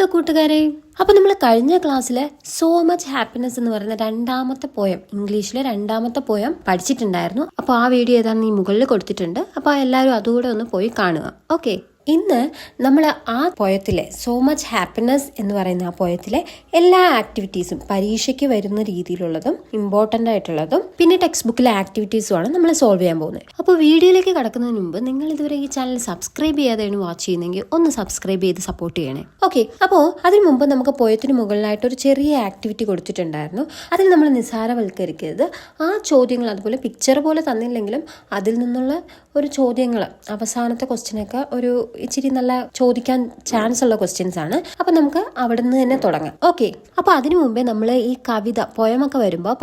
Hello കൂട്ടുകാരെ, അപ്പോൾ നമ്മൾ കഴിഞ്ഞ ക്ലാസ്സിൽ സോ മച്ച് ഹാപ്പിനെസ് എന്ന് പറയുന്ന രണ്ടാമത്തെ പോയം, ഇംഗ്ലീഷിലെ രണ്ടാമത്തെ പോയം പഠിച്ചിട്ടുണ്ടായിരുന്നു. അപ്പോൾ ആ വീഡിയോ ഏതാണെന്ന് ഈ മുകളിൽ കൊടുത്തിട്ടുണ്ട്. അപ്പോൾ എല്ലാവരും അതുകൂടെ ഒന്ന് പോയി കാണുക. ഓക്കെ, ഇന്ന് നമ്മൾ ആ പോയത്തിലെ സോ മച്ച് ഹാപ്പിനെസ് എന്ന് പറയുന്ന ആ പോയത്തിലെ എല്ലാ ആക്ടിവിറ്റീസും പരീക്ഷയ്ക്ക് വരുന്ന രീതിയിലുള്ളതും ഇമ്പോർട്ടൻ്റ് ആയിട്ടുള്ളതും പിന്നെ ടെക്സ്റ്റ് ബുക്കിലെ ആക്ടിവിറ്റീസുമാണ് നമ്മൾ സോൾവ് ചെയ്യാൻ പോകുന്നത്. അപ്പോൾ വീഡിയോയിലേക്ക് കടക്കുന്നതിന് മുമ്പ് നിങ്ങൾ ഇതുവരെ ഈ ചാനൽ സബ്സ്ക്രൈബ് ചെയ്യാതെയാണ് വാച്ച് ചെയ്യുന്നതെങ്കിൽ ഒന്ന് സബ്സ്ക്രൈബ് ചെയ്ത് സപ്പോർട്ട് ചെയ്യണേ. ഓക്കെ, അപ്പോൾ അതിന് മുമ്പ് നമുക്ക് പോയത്തിന് മുകളിലായിട്ട് ഒരു ചെറിയ ആക്ടിവിറ്റി കൊടുത്തിട്ടുണ്ടായിരുന്നു. അതിൽ നമ്മൾ നിസ്സാരവൽക്കരിക്കരുത്. ആ ചോദ്യങ്ങൾ അതുപോലെ പിക്ചർ പോലെ തന്നില്ലെങ്കിലും അതിൽ നിന്നുള്ള ഒരു ചോദ്യങ്ങൾ, അവസാനത്തെ ക്വസ്റ്റ്യനൊക്കെ ഒരു ഇച്ചിരി നല്ല ചോദിക്കാൻ ചാൻസ് ഉള്ള ക്വസ്റ്റ്യൻസ് ആണ്. അപ്പൊ നമുക്ക് അവിടെ നിന്ന് തന്നെ തുടങ്ങാം. ഓക്കെ, അപ്പൊ അതിനു മുമ്പേ നമ്മൾ ഈ കവിത പോയമൊക്കെ വരുമ്പോൾ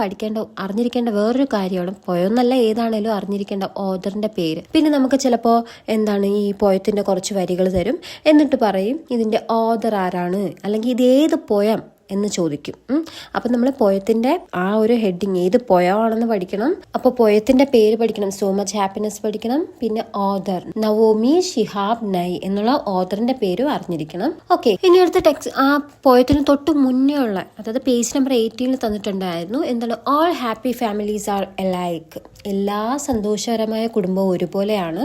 അറിഞ്ഞിരിക്കേണ്ട വേറൊരു കാര്യമാണ്, പോയെന്നല്ല ഏതാണേലും അറിഞ്ഞിരിക്കേണ്ട ഓഥറിന്റെ പേര്. പിന്നെ നമുക്ക് ചിലപ്പോൾ എന്താണ് ഈ പോയത്തിന്റെ കുറച്ച് വരികൾ തരും, എന്നിട്ട് പറയും ഇതിന്റെ ഓഥർ ആരാണ്, അല്ലെങ്കിൽ ഇത് ഏത് പോയം എന്ന് ചോദിക്കും. അപ്പം നമ്മൾ പോയത്തിൻ്റെ ആ ഒരു ഹെഡിങ് ഏത് പോയമാണെന്ന് പഠിക്കണം. അപ്പോൾ പോയത്തിൻ്റെ പേര് പഠിക്കണം, സോ മച്ച് ഹാപ്പിനെസ് പഠിക്കണം. പിന്നെ ഓഥർ നവോമി ഷിഹാബ് നൈ എന്നുള്ള ഓഥറിന്റെ പേരും അറിഞ്ഞിരിക്കണം. ഓക്കെ, ഇനി അടുത്ത ടെക്സ്റ്റ് ആ പോയത്തിന് തൊട്ട് മുന്നേ ഉള്ള, അതായത് പേജ് നമ്പർ 18 തന്നിട്ടുണ്ടായിരുന്നു. എന്താണ്, all happy families R alike, എല്ലാ സന്തോഷകരമായ കുടുംബവും ഒരുപോലെയാണ്.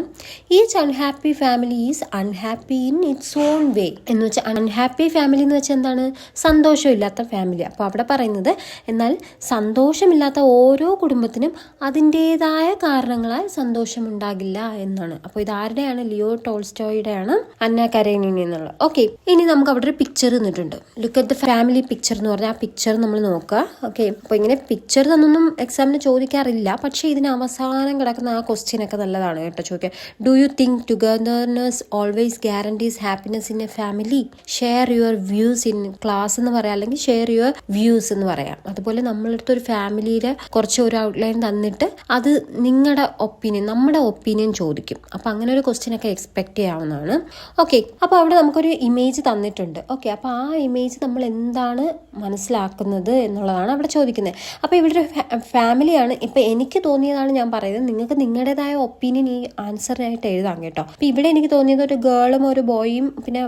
Each unhappy family is unhappy in its on വേ എന്ന് വെച്ചാൽ, അൺഹാപ്പി ഫാമിലി എന്ന് വെച്ചാൽ എന്താണ്, സന്തോഷമില്ലാത്ത ഫാമിലി. അപ്പോൾ അവിടെ പറയുന്നത് എന്നാൽ സന്തോഷമില്ലാത്ത ഓരോ കുടുംബത്തിനും അതിൻ്റെതായ കാരണങ്ങളാൽ സന്തോഷമുണ്ടാകില്ല എന്നാണ്. അപ്പോൾ ഇത് ആരുടെയാണ്, ലിയോ ടോൾസ്റ്റോയുടെയാണ്, അന്ന കരേനിനി എന്നുള്ളത്. ഓക്കെ, ഇനി നമുക്ക് അവിടെ ഒരു പിക്ചർ തന്നിട്ടുണ്ട്. Look at the family picture എന്ന് പറഞ്ഞാൽ ആ പിക്ചർ നമ്മൾ നോക്കുക. ഓക്കെ, അപ്പോൾ ഇങ്ങനെ പിക്ചർ തന്നൊന്നും എക്സാമിന് ചോദിക്കാറില്ല, പക്ഷേ ഇതിന് അവസാനം കിടക്കുന്ന ആ ക്വസ്റ്റ്യൻ ഒക്കെ നല്ലതാണ് കേട്ടോ ചോദിക്കുക. Do you think togetherness always guarantees happiness in A family? Share your views in class എന്ന് പറയാം, അല്ലെങ്കിൽ ഷെയർ യുവർ വ്യൂസ് എന്ന് പറയാം. അതുപോലെ നമ്മളടുത്ത് ഒരു ഫാമിലിയിലെ കുറച്ച് ഒരു ഔട്ട്ലൈൻ തന്നിട്ട് അത് നിങ്ങളുടെ ഒപ്പീനിയൻ, നമ്മുടെ ഒപ്പീനിയൻ ചോദിക്കും. അപ്പം അങ്ങനെ ഒരു ക്വസ്റ്റ്യൻ ഒക്കെ എക്സ്പെക്ട് ചെയ്യാവുന്നതാണ്. ഓക്കെ, അപ്പോൾ അവിടെ നമുക്കൊരു ഇമേജ് തന്നിട്ടുണ്ട്. ഓക്കെ, അപ്പോൾ ആ ഇമേജ് നമ്മൾ എന്താണ് മനസ്സിലാക്കുന്നത് എന്നുള്ളതാണ് അവിടെ ചോദിക്കുന്നത്. അപ്പോൾ ഇവിടെ ഒരു ഫാമിലിയാണ്. ഇപ്പം എനിക്ക് തോന്നിയതാണ് ഞാൻ പറയുന്നത്, നിങ്ങൾക്ക് നിങ്ങളുടേതായ ഒപ്പീനിയൻ ഈ ആൻസറായിട്ട് എഴുതാം കേട്ടോ. അപ്പം ഇവിടെ എനിക്ക് തോന്നിയത് ഒരു ഗേളും ഒരു ബോയും പിന്നെ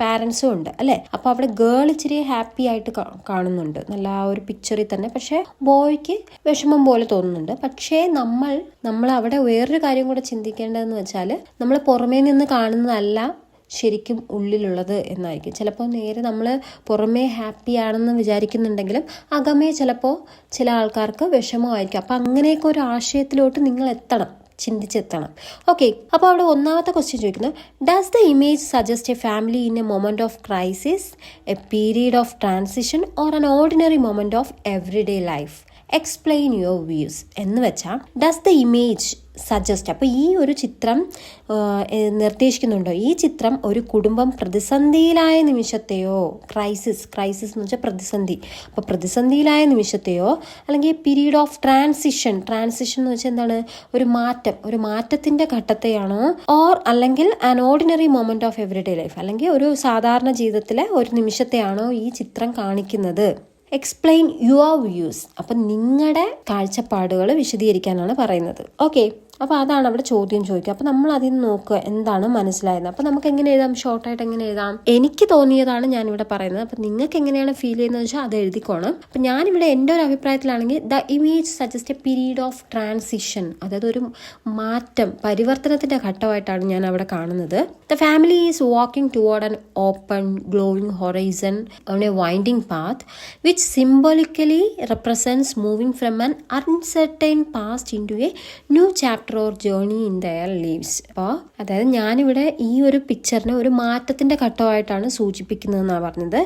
പാരൻസും ഉണ്ട് അല്ലേ. അപ്പോൾ അവിടെ ഗേൾ ഇച്ചിരി ഹാപ്പി ആയിട്ട് കാണുന്നുണ്ട് നല്ല ആ ഒരു പിക്ചറിൽ തന്നെ, പക്ഷേ ബോയ്ക്ക് വിഷമം പോലെ തോന്നുന്നുണ്ട്. പക്ഷേ നമ്മൾ അവിടെ വേറൊരു കാര്യം കൂടെ ചിന്തിക്കേണ്ടതെന്ന് വെച്ചാൽ, നമ്മൾ പുറമേ നിന്ന് കാണുന്നതല്ല ശരിക്കും ഉള്ളിലുള്ളത് എന്നായിരിക്കും. ചിലപ്പോൾ നേരെ നമ്മൾ പുറമേ ഹാപ്പി ആണെന്ന് വിചാരിക്കുന്നുണ്ടെങ്കിലും അകമേ ചിലപ്പോൾ ചില ആൾക്കാർക്ക് വിഷമമായിരിക്കും. അപ്പം അങ്ങനെയൊക്കെ ഒരു ആശയത്തിലോട്ട് നിങ്ങൾ ചിന്തിച്ചെത്തണം. ഓക്കെ, അപ്പോൾ അവിടെ ഒന്നാമത്തെ ക്വസ്റ്റ്യൻ ചോദിക്കുന്നത്, does the image suggest A family in A moment of crisis, A period of transition or an ordinary moment of everyday life? Explain your views എന്ന് വെച്ചാൽ, ഡസ് ദ ഇമേജ് സജസ്റ്റ്, അപ്പോൾ ഈ ഒരു ചിത്രം നിർദ്ദേശിക്കുന്നുണ്ടോ, ഈ ചിത്രം ഒരു കുടുംബം പ്രതിസന്ധിയിലായ നിമിഷത്തെയോ, ക്രൈസിസ് എന്ന് വെച്ചാൽ പ്രതിസന്ധി, അപ്പോൾ പ്രതിസന്ധിയിലായ നിമിഷത്തെയോ, അല്ലെങ്കിൽ പീരീഡ് ഓഫ് ട്രാൻസിഷൻ എന്ന് വെച്ചാൽ എന്താണ്, ഒരു മാറ്റത്തിന്റെ ഘട്ടത്തെയാണോ, ഓർ അല്ലെങ്കിൽ an ordinary moment of everyday life, അല്ലെങ്കിൽ ഒരു സാധാരണ ജീവിതത്തിലെ ഒരു നിമിഷത്തെയാണോ ഈ ചിത്രം കാണിക്കുന്നത്? എക്സ്പ്ലെയിൻ യുവർ വ്യൂസ്, അപ്പം നിങ്ങളുടെ കാഴ്ചപ്പാടുകൾ വിശദീകരിക്കാനാണ് പറയുന്നത്. ഓക്കെ, അപ്പോൾ അതാണ് അവിടെ ചോദ്യം ചോദിക്കുക. അപ്പോൾ നമ്മൾ അതിൽ നിന്ന് നോക്കുക എന്താണ് മനസ്സിലായത്. അപ്പോൾ നമുക്ക് എങ്ങനെ എഴുതാം, ഷോർട്ടായിട്ട് എങ്ങനെ എഴുതാം? എനിക്ക് തോന്നിയതാണ് ഞാനിവിടെ പറയുന്നത്. അപ്പം നിങ്ങൾക്ക് എങ്ങനെയാണ് ഫീൽ ചെയ്യുന്നത് വെച്ചാൽ അത് എഴുതിക്കോണം. അപ്പം ഞാനിവിടെ എൻ്റെ ഒരു അഭിപ്രായത്തിലാണെങ്കിൽ, the image suggest a period of transition, അതായത് ഒരു മാറ്റം, പരിവർത്തനത്തിൻ്റെ ഘട്ടമായിട്ടാണ് ഞാൻ അവിടെ കാണുന്നത്. The family is walking toward an open glowing horizon on a winding path which symbolically represents moving from an uncertain past into a new chapter or journey in their lives. അപ്പോൾ അതായത് ഞാനിവിടെ ഈ ഒരു പിക്ചറിനെ ഒരു മാറ്റത്തിൻ്റെ ഘട്ടമായിട്ടാണ് സൂചിപ്പിക്കുന്നതെന്നാണ് പറഞ്ഞത്.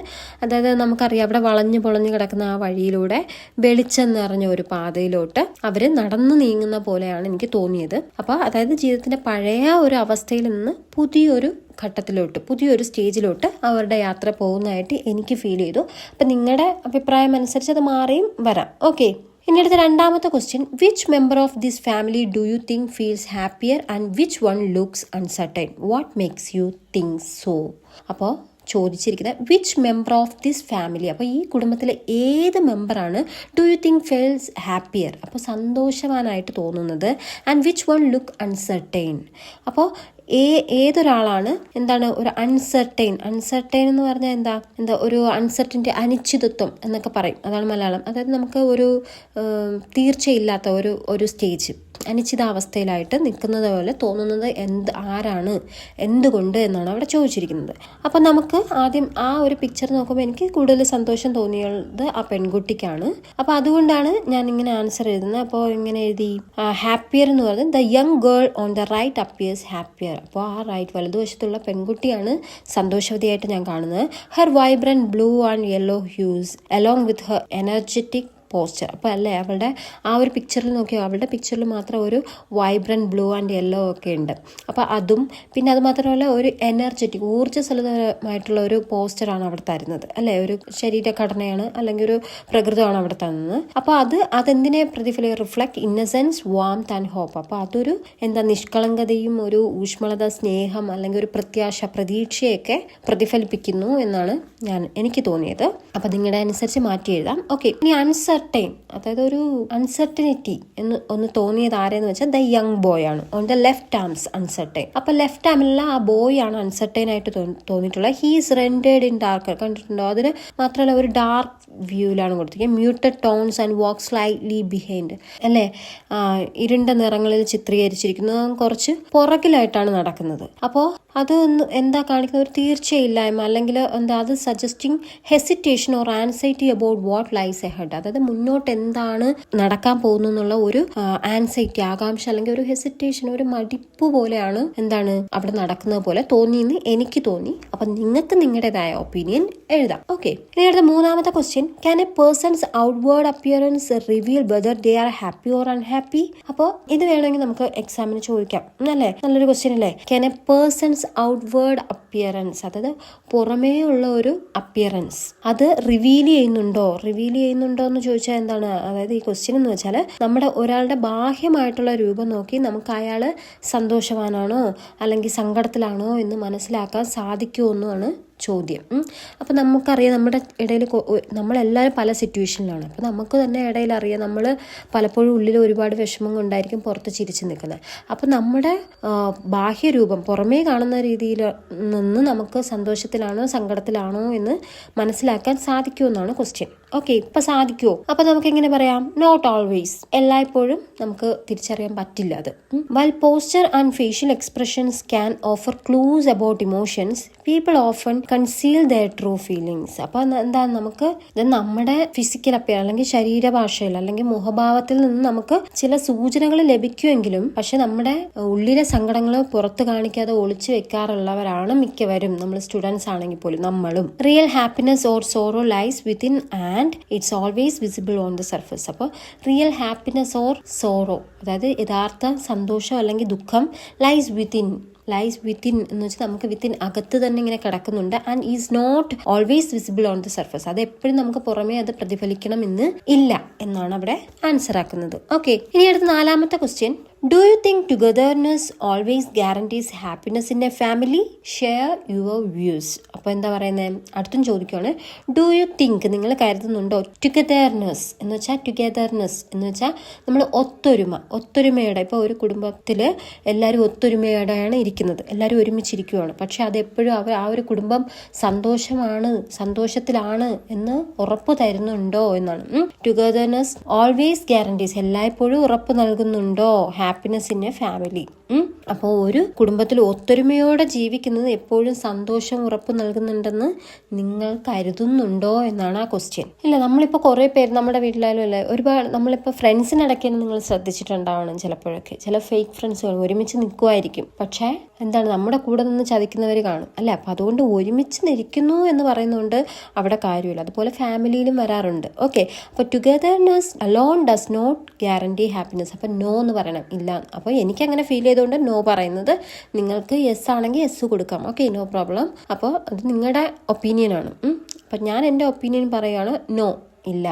അതായത് നമുക്കറിയാം, അവിടെ വളഞ്ഞു പൊളഞ്ഞു കിടക്കുന്ന ആ വഴിയിലൂടെ വെളിച്ചം നിറഞ്ഞ ഒരു പാതയിലോട്ട് അവർ നടന്നു നീങ്ങുന്ന പോലെയാണ് എനിക്ക് തോന്നിയത്. അപ്പോൾ അതായത് ജീവിതത്തിൻ്റെ പഴയ ഒരു അവസ്ഥയിൽ നിന്ന് പുതിയൊരു ഘട്ടത്തിലോട്ട്, പുതിയൊരു സ്റ്റേജിലോട്ട് അവരുടെ യാത്ര പോകുന്നതായിട്ട് എനിക്ക് ഫീൽ ചെയ്തു. അപ്പം നിങ്ങളുടെ അഭിപ്രായം അനുസരിച്ച് അത് മാറിയും വരാം. ഓക്കെ, ഇനി അടുത്ത രണ്ടാമത്തെ question, which member of this family do you think feels happier and which one looks uncertain? What makes you think so? അപ്പോൾ ചോദിച്ചിരിക്കുന്നത് which member of this family, അപ്പോൾ ഈ കുടുംബത്തിലെ ഏത് മെമ്പറാണ് do you think feels happier, അപ്പോൾ സന്തോഷവാനായിട്ട് തോന്നുന്നത്, and which one look uncertain, അപ്പോൾ ഏതൊരാളാണ് എന്താണ് ഒരു അൺസർട്ടൈൻ എന്ന് പറഞ്ഞാൽ എന്താ ഒരു അൺസർട്ടൻ്റെ അനിശ്ചിതത്വം എന്നൊക്കെ പറയും. അതാണ് മലയാളം. അതായത് നമുക്ക് ഒരു തീർച്ചയില്ലാത്ത ഒരു സ്റ്റേജ്, അനിശ്ചിതാവസ്ഥയിലായിട്ട് നിൽക്കുന്നത് പോലെ തോന്നുന്നത് ആരാണ്, എന്തുകൊണ്ട് എന്നാണ് അവിടെ ചോദിച്ചിരിക്കുന്നത്. അപ്പം നമുക്ക് ആദ്യം ആ ഒരു പിക്ചർ നോക്കുമ്പോൾ എനിക്ക് കൂടുതൽ സന്തോഷം തോന്നിയത് ആ പെൺകുട്ടിക്കാണ്. അപ്പോൾ അതുകൊണ്ടാണ് ഞാൻ ഇങ്ങനെ ആൻസർ എഴുതുന്നത്. അപ്പോൾ ഇങ്ങനെ എഴുതി ഹാപ്പിയർ എന്ന് പറയുന്നത് the young girl on the right appears happier. അപ്പോൾ ആ റൈറ്റ് വലതുവശത്തുള്ള പെൺകുട്ടിയാണ് സന്തോഷവതിയായിട്ട് ഞാൻ കാണുന്നത്. Her vibrant blue and yellow hues along with her energetic posture. അപ്പോൾ അല്ലേ അവളുടെ ആ ഒരു പിക്ചറിൽ നോക്കിയോ, അവളുടെ പിക്ചറിൽ മാത്രം ഒരു വൈബ്രന്റ് ബ്ലൂ ആൻഡ് യെല്ലോ ഒക്കെ ഉണ്ട്. അപ്പോൾ അതും പിന്നെ അത് മാത്രമല്ല ഒരു എനർജറ്റിക് ഊർജ്ജസ്വലമായിട്ടുള്ള ഒരു പോസ്റ്ററാണ് അവിടെ തരുന്നത് അല്ലേ. ഒരു ശരീരഘടനയാണ് അല്ലെങ്കിൽ ഒരു പ്രകൃതമാണ് അവിടെ തന്നത്. അപ്പോൾ അതെന്തിനെ reflect innocence, warmth and hope. അപ്പോൾ അതൊരു നിഷ്കളങ്കതയും ഒരു ഊഷ്മളത, സ്നേഹം അല്ലെങ്കിൽ ഒരു പ്രത്യാശ, പ്രതീക്ഷയൊക്കെ പ്രതിഫലിപ്പിക്കുന്നു എന്നാണ് എനിക്ക് തോന്നിയത്. അപ്പോൾ നിങ്ങളുടെ അനുസരിച്ച് മാറ്റി എഴുതാം. ഓക്കെ, ഇനി അതായത് ഒരു അൺസർട്ടനിറ്റി ഒന്ന് തോന്നിയത് ആരെന്ന് വെച്ചാൽ ദ യങ് ബോയ് ആണ്. On the left arms uncertain. അപ്പൊ ലെഫ്റ്റ് ആമിലുള്ള ആ ബോയ് ആണ് അൺസർട്ടൈൻ ആയിട്ട് തോന്നിയിട്ടുള്ളത്. He's rendered in dark. കണ്ടിട്ടുണ്ടോ? അതിന് മാത്രമല്ല ഒരു ഡാർക്ക് വ്യൂവിലാണ് കൊടുത്തിരിക്കുന്നത്. Muted tones and walk slightly behind അല്ലേ. ഇരുണ്ട നിറങ്ങളിൽ ചിത്രീകരിച്ചിരിക്കുന്നത്. കുറച്ച് പുറകിലായിട്ടാണ് നടക്കുന്നത്. അപ്പോൾ അത് എന്താ കാണിക്കുന്നത്? ഒരു തീർച്ചയില്ലായ്മ അല്ലെങ്കിൽ അത് suggesting hesitation or anxiety about what lies ahead. അതായത് മുന്നോട്ട് എന്താണ് നടക്കാൻ പോകുന്നു എന്നുള്ള ഒരു ആൻസൈറ്റി, ആകാംക്ഷ അല്ലെങ്കിൽ ഒരു ഹെസിറ്റേഷൻ, ഒരു മടിപ്പ് പോലെയാണ് അവിടെ നടക്കുന്നത് പോലെ തോന്നിയെന്ന് എനിക്ക് തോന്നി. അപ്പൊ നിങ്ങൾക്ക് നിങ്ങളുടേതായ ഒപ്പീനിയൻ എഴുതാം. ഓക്കെ, ഇനി അടുത്ത മൂന്നാമത്തെ question, can a person's outward appearance reveal whether they are happy or unhappy? അപ്പോൾ ഇത് വേണമെങ്കിൽ നമുക്ക് എക്സാമിന് ചോദിക്കാം അല്ലേ. നല്ലൊരു ക്വസ്റ്റ്യൻ അല്ലേ. can a person's outward appearance, അതായത് പുറമേ ഉള്ള ഒരു അപ്പിയറൻസ് അത് റിവീൽ ചെയ്യുന്നുണ്ടോ എന്ന് ചോദിച്ചാൽ എന്താണ്? അതായത് ഈ ക്വസ്റ്റ്യൻ എന്ന് വെച്ചാൽ നമ്മുടെ ഒരാളുടെ ബാഹ്യമായിട്ടുള്ള രൂപം നോക്കി നമുക്ക് അയാൾ സന്തോഷവാനാണോ അല്ലെങ്കിൽ സങ്കടത്തിലാണോ എന്ന് മനസ്സിലാക്കാൻ സാധിക്കുമോ എന്നാണ് ചോദ്യം. അപ്പം നമുക്കറിയാം നമ്മുടെ ഇടയിൽ നമ്മളെല്ലാവരും പല സിറ്റുവേഷനിലാണ്. അപ്പം നമുക്ക് തന്നെ ഇടയിൽ അറിയാം നമ്മൾ പലപ്പോഴും ഉള്ളിൽ ഒരുപാട് വിഷമം കൊണ്ടായിരിക്കും പുറത്ത് ചിരിച്ച് നിൽക്കുന്നത്. അപ്പം നമ്മുടെ ബാഹ്യരൂപം പുറമേ കാണുന്ന രീതിയിൽ നിന്ന് നമുക്ക് സന്തോഷത്തിലാണോ സങ്കടത്തിലാണോ എന്ന് മനസ്സിലാക്കാൻ സാധിക്കുമെന്നാണ് ക്വസ്റ്റ്യൻ. ഓക്കെ, ഇപ്പം സാധിക്കുമോ? അപ്പം നമുക്ക് എങ്ങനെ പറയാം? Not always. എല്ലായ്പ്പോഴും നമുക്ക് തിരിച്ചറിയാൻ പറ്റില്ല അത്. While posture and facial expressions can offer clues about emotions, people often conceal their true feelings. അപ്പൊ നമുക്ക് നമ്മുടെ ഫിസിക്കൽ അപ്പിയർ അല്ലെങ്കിൽ ശരീരഭാഷയിൽ അല്ലെങ്കിൽ മുഖഭാവത്തിൽ നിന്ന് നമുക്ക് ചില സൂചനകൾ ലഭിക്കുമെങ്കിലും പക്ഷെ നമ്മുടെ ഉള്ളിലെ സങ്കടങ്ങൾ പുറത്ത് കാണിക്കാതെ ഒളിച്ചു വെക്കാറുള്ളവരാണ് മിക്കവരും. നമ്മൾ സ്റ്റുഡൻസ് ആണെങ്കിൽ പോലും നമ്മളും. Real happiness or sorrow lies within and it's always visible on the surface. അപ്പോൾ റിയൽ ഹാപ്പിനെസ് ഓർ സോറോ, അതായത് യഥാർത്ഥ സന്തോഷം അല്ലെങ്കിൽ ദുഃഖം ലൈസ് വിത്തിൻ എന്ന് വെച്ചാൽ നമുക്ക് വിത്തിൻ അകത്ത് തന്നെ ഇങ്ങനെ കിടക്കുന്നുണ്ട്. And is not always visible on the surface. അത് എപ്പോഴും നമുക്ക് പുറമേ അത് പ്രതിഫലിക്കണം എന്ന് ഇല്ല എന്നാണ് അവിടെ ആൻസർ ആക്കുന്നത്. ഓക്കെ, ഇനി അടുത്ത നാലാമത്തെ question, do you think togetherness always guarantees happiness in A family? Share your views. അപ്പോൾ എന്താ പറയുന്നത്? അടുത്തും ചോദിക്കുകയാണ്, ഡു യു തിങ്ക്, നിങ്ങൾ കരുതുന്നുണ്ടോ ടുഗദർനെസ് എന്ന് വെച്ചാൽ നമ്മൾ ഒത്തൊരുമയുടെ, ഇപ്പോൾ ഒരു കുടുംബത്തിൽ എല്ലാവരും ഒത്തൊരുമയോടെയാണ് ഇരിക്കുന്നത്, എല്ലാവരും ഒരുമിച്ചിരിക്കുകയാണ്. പക്ഷെ അതെപ്പോഴും ആ ഒരു കുടുംബം സന്തോഷത്തിലാണ് എന്ന് ഉറപ്പ് തരുന്നുണ്ടോ എന്നാണ്. ടുഗദർനെസ് ഓൾവേസ് ഗ്യാരണ്ടീസ്, എല്ലായ്പ്പോഴും ഉറപ്പ് നൽകുന്നുണ്ടോ ഹാപ്പിനെസ് ഇൻ എ ഫാമിലി? അപ്പോൾ ഒരു കുടുംബത്തിൽ ഒത്തൊരുമയോടെ ജീവിക്കുന്നത് എപ്പോഴും സന്തോഷം ഉറപ്പ് നൽകുന്നുണ്ടെന്ന് നിങ്ങൾ കരുതുന്നുണ്ടോ എന്നാണ് ആ ക്വസ്റ്റ്യൻ. ഇല്ല, നമ്മളിപ്പോൾ കുറേ പേര് നമ്മുടെ വീട്ടിലായാലും അല്ലേ, ഒരുപാട് നമ്മളിപ്പോൾ ഫ്രണ്ട്സിനിടയ്ക്ക് നിങ്ങൾ ശ്രദ്ധിച്ചിട്ടുണ്ടാവണം, ചിലപ്പോഴൊക്കെ ചില ഫേക്ക് ഫ്രണ്ട്സുകൾ ഒരുമിച്ച് നിൽക്കുമായിരിക്കും, പക്ഷേ നമ്മുടെ കൂടെ നിന്ന് ചതിക്കുന്നവർ കാണും അല്ലേ. അപ്പം അതുകൊണ്ട് ഒരുമിച്ച് നിൽക്കുന്നു എന്ന് പറയുന്നതുകൊണ്ട് അവിടെ കാര്യമില്ല. അതുപോലെ ഫാമിലിയിലും വരാറുണ്ട്. ഓക്കെ, അപ്പോൾ togetherness alone does not guarantee happiness. അപ്പം നോ എന്ന് പറയണം, ഇല്ല. അപ്പോൾ എനിക്കങ്ങനെ ഫീൽ ചെയ്തുകൊണ്ട് നോ പറയുന്നത്. നിങ്ങൾക്ക് യെസ് ആണെങ്കിൽ യെസ് കൊടുക്കാം. Okay, no problem. അപ്പോൾ അത് നിങ്ങളുടെ ഒപ്പീനിയനാണ്. അപ്പം ഞാൻ എൻ്റെ ഒപ്പീനിയൻ പറയുകയാണ്, നോ. ഇല്ല.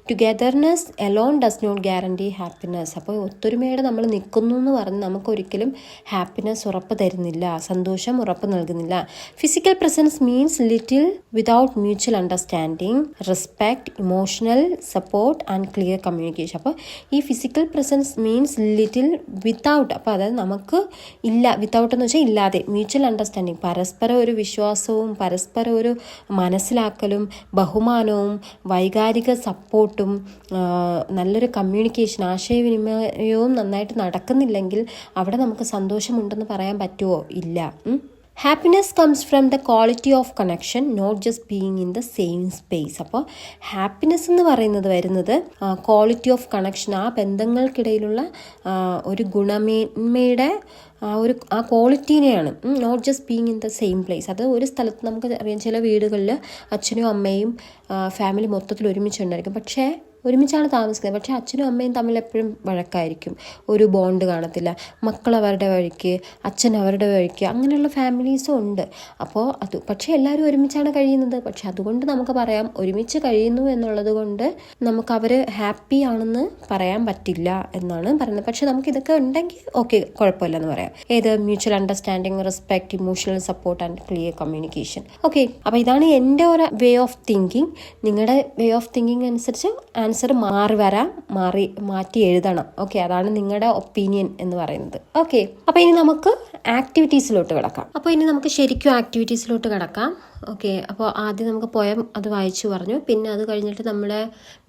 Togetherness alone does not guarantee happiness. അപ്പോൾ ഒത്തൊരുമയോടെ നമ്മൾ നിൽക്കുന്നു എന്ന് പറഞ്ഞ് നമുക്കൊരിക്കലും ഹാപ്പിനെസ് ഉറപ്പ് തരുന്നില്ല, സന്തോഷം ഉറപ്പ് നൽകുന്നില്ല. Physical presence means little without mutual understanding, respect, emotional support and clear communication. അപ്പോൾ ഈ physical presence means little without, അപ്പോൾ അതായത് നമുക്ക് ഇല്ല, വിതൗട്ട് എന്ന് വെച്ചാൽ ഇല്ലാതെ, മ്യൂച്വൽ അണ്ടർസ്റ്റാൻഡിങ്, പരസ്പരം ഒരു വിശ്വാസവും പരസ്പരം ഒരു മനസ്സിലാക്കലും ബഹുമാനവും വൈകാരിക സപ്പോർട്ടും നല്ലൊരു കമ്മ്യൂണിക്കേഷൻ, ആശയവിനിമയവും നന്നായിട്ട് നടക്കുന്നില്ലെങ്കിൽ അവിടെ നമുക്ക് സന്തോഷമുണ്ടെന്ന് പറയാൻ പറ്റുമോ? ഇല്ല. Happiness comes from the quality of connection, not just being in the same space. അപ്പോൾ ഹാപ്പിനെസ് എന്ന് പറയുന്നത് വരുന്നത് ക്വാളിറ്റി ഓഫ് കണക്ഷൻ, ആ ബന്ധങ്ങൾക്കിടയിലുള്ള ഒരു ഗുണമേന്മയുടെ ആ ക്വാളിറ്റീനെയാണ്. Not just being in the same place. അത് ഒരു സ്ഥലത്ത് നമുക്ക് അറിയാം, ചില വീടുകളിൽ അച്ഛനും അമ്മയും ഫാമിലി മൊത്തത്തിൽ ഒരുമിച്ചുണ്ടായിരിക്കും, പക്ഷേ ഒരുമിച്ചാണ് താമസിക്കുന്നത്, പക്ഷേ അച്ഛനും അമ്മയും തമ്മിൽ എപ്പോഴും വഴക്കായിരിക്കും, ഒരു ബോണ്ട് കാണത്തില്ല. മക്കൾ അവരുടെ വഴിക്ക്, അച്ഛൻ അവരുടെ വഴിക്ക്, അങ്ങനെയുള്ള ഫാമിലീസും ഉണ്ട്. അപ്പോൾ പക്ഷേ എല്ലാവരും ഒരുമിച്ചാണ് കഴിയുന്നത്. പക്ഷെ അതുകൊണ്ട് നമുക്ക് പറയാം ഒരുമിച്ച് കഴിയുന്നു എന്നുള്ളത് കൊണ്ട് നമുക്ക് അവർ ഹാപ്പി ആണെന്ന് പറയാൻ പറ്റില്ല എന്നാണ് പറയുന്നത്. പക്ഷെ നമുക്ക് ഇതൊക്കെ ഉണ്ടെങ്കിൽ ഓക്കെ, കുഴപ്പമില്ലെന്ന് പറയാം. ഏത്? Mutual understanding, respect, emotional support and clear communication. Okay, അപ്പോൾ ഇതാണ് എൻ്റെ ഒരു വേ ഓഫ് തിങ്കിങ്. നിങ്ങളുടെ വേ ഓഫ് തിങ്കിങ് അനുസരിച്ച് ആൻസർ മാറ്റി എഴുതണം. ഓക്കെ, അതാണ് നിങ്ങളുടെ ഒപ്പീനിയൻ എന്ന് പറയുന്നത്. ഓക്കെ, അപ്പോൾ ഇനി നമുക്ക് ആക്ടിവിറ്റീസിലോട്ട് കിടക്കാം. അപ്പോൾ ഇനി നമുക്ക് ശരിക്കും ആക്ടിവിറ്റീസിലോട്ട് കിടക്കാം. ഓക്കെ, അപ്പോൾ ആദ്യം നമുക്ക് പോയം അത് വായിച്ചു പറഞ്ഞു. പിന്നെ അത് കഴിഞ്ഞിട്ട് നമ്മുടെ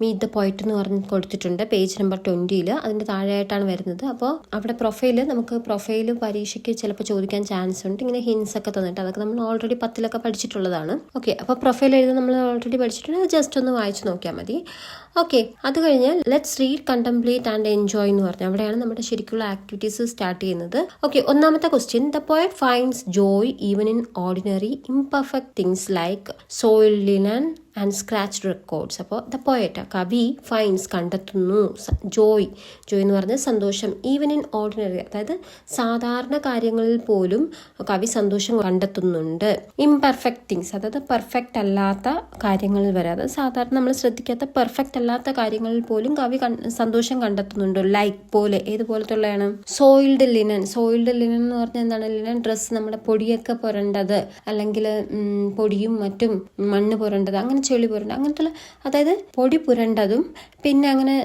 മീറ്റ് ദ പോയിറ്റ് എന്ന് പറഞ്ഞ് കൊടുത്തിട്ടുണ്ട് പേജ് നമ്പർ 20. അതിൻ്റെ താഴെയായിട്ടാണ് വരുന്നത്. അപ്പോൾ അവിടെ പ്രൊഫൈല് പരീക്ഷയ്ക്ക് ചിലപ്പോൾ ചോദിക്കാൻ ചാൻസ് ഉണ്ട്. ഇങ്ങനെ ഹിൻസ് ഒക്കെ തന്നിട്ട്, അതൊക്കെ നമ്മൾ ഓൾറെഡി 10 പഠിച്ചിട്ടുള്ളതാണ്. ഓക്കെ, അപ്പോൾ പ്രൊഫൈൽ എഴുതാൻ നമ്മൾ ഓൾറെഡി പഠിച്ചിട്ടുണ്ട്. അത് ജസ്റ്റ് ഒന്ന് വായിച്ചു നോക്കിയാൽ മതി. ഓക്കെ, അത് കഴിഞ്ഞാൽ let's read, contemplate and enjoy എന്ന് പറഞ്ഞു. അവിടെയാണ് നമ്മുടെ ശരിക്കുള്ള ആക്ടിവിറ്റീസ് സ്റ്റാർട്ട് ചെയ്യുന്നത്. ഓക്കെ, ഒന്നാമത്തെ question. The poet finds Joy even in ordinary imperfect things like soiled linen and scratched records. അപ്പോൾ ദ പോയറ്റ്, കവി, ഫൈൻസ് കണ്ടെത്തുന്നു, ജോയ് എന്ന് പറഞ്ഞാൽ സന്തോഷം, ഈവൻ ഇൻ ഓർഡിനറി അതായത് സാധാരണ കാര്യങ്ങളിൽ പോലും കവി സന്തോഷം കണ്ടെത്തുന്നുണ്ട്. ഇംപെർഫെക്റ്റ് തിങ്സ് അതായത് പെർഫെക്റ്റ് അല്ലാത്ത കാര്യങ്ങളിൽ വരെ, അതായത് സാധാരണ നമ്മൾ ശ്രദ്ധിക്കാത്ത പെർഫെക്റ്റ് അല്ലാത്ത കാര്യങ്ങളിൽ പോലും കവി സന്തോഷം കണ്ടെത്തുന്നുണ്ട്. ലൈക്ക് പോലെ, ഏതുപോലത്തുള്ളതാണ്? സോയിൽഡ് ലിനൻ എന്ന് പറഞ്ഞാൽ എന്താണ്? ലിനൻ ഡ്രസ്സ്, നമ്മുടെ പൊടിയൊക്കെ പുരണ്ടത്, അല്ലെങ്കിൽ പൊടിയും മറ്റും മണ്ണ് പുരണ്ടത്, അങ്ങനെ ചെളി പുരണ്ട, അങ്ങനത്തെ അതായത് പൊടി പുരണ്ടതും പിന്നെ അങ്ങനെ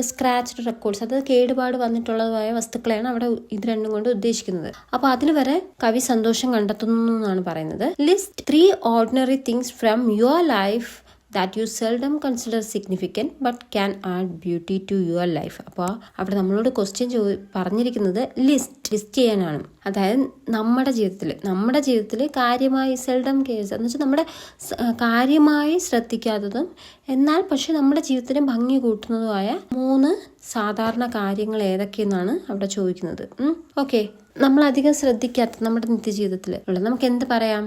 സ്ക്രാച്ച്ഡ് റെക്കോർഡ്സ്, അത് കേടുപാട് വന്നിട്ടുള്ളതുമായ വസ്തുക്കളെയാണ് അവിടെ ഇത് രണ്ടും കൊണ്ട് ഉദ്ദേശിക്കുന്നത്. അപ്പോൾ അതിൽ വരെ കവി സന്തോഷം കണ്ടെത്തുന്നു എന്നാണ് പറയുന്നത്. List 3 ordinary things from your life that you seldom consider significant but can add beauty to your life. അപ്പോൾ അവിടെ നമ്മളോട് ക്വസ്റ്റ്യൻ പറഞ്ഞിരിക്കുന്നത് ലിസ്റ്റ് ചെയ്യാനാണ്. അതായത് നമ്മുടെ ജീവിതത്തിൽ കാര്യമായി സെൽഡം കേസ് എന്ന് വെച്ചാൽ നമ്മുടെ കാര്യമായി ശ്രദ്ധിക്കാത്തതും എന്നാൽ പക്ഷെ നമ്മുടെ ജീവിതത്തിന് ഭംഗി കൂട്ടുന്നതുമായ 3 സാധാരണ കാര്യങ്ങൾ ഏതൊക്കെയെന്നാണ് അവിടെ ചോദിക്കുന്നത്. ഓക്കെ, നമ്മളധികം ശ്രദ്ധിക്കാത്ത നമ്മുടെ നിത്യജീവിതത്തിൽ ഉള്ള നമുക്ക് എന്ത് പറയാം?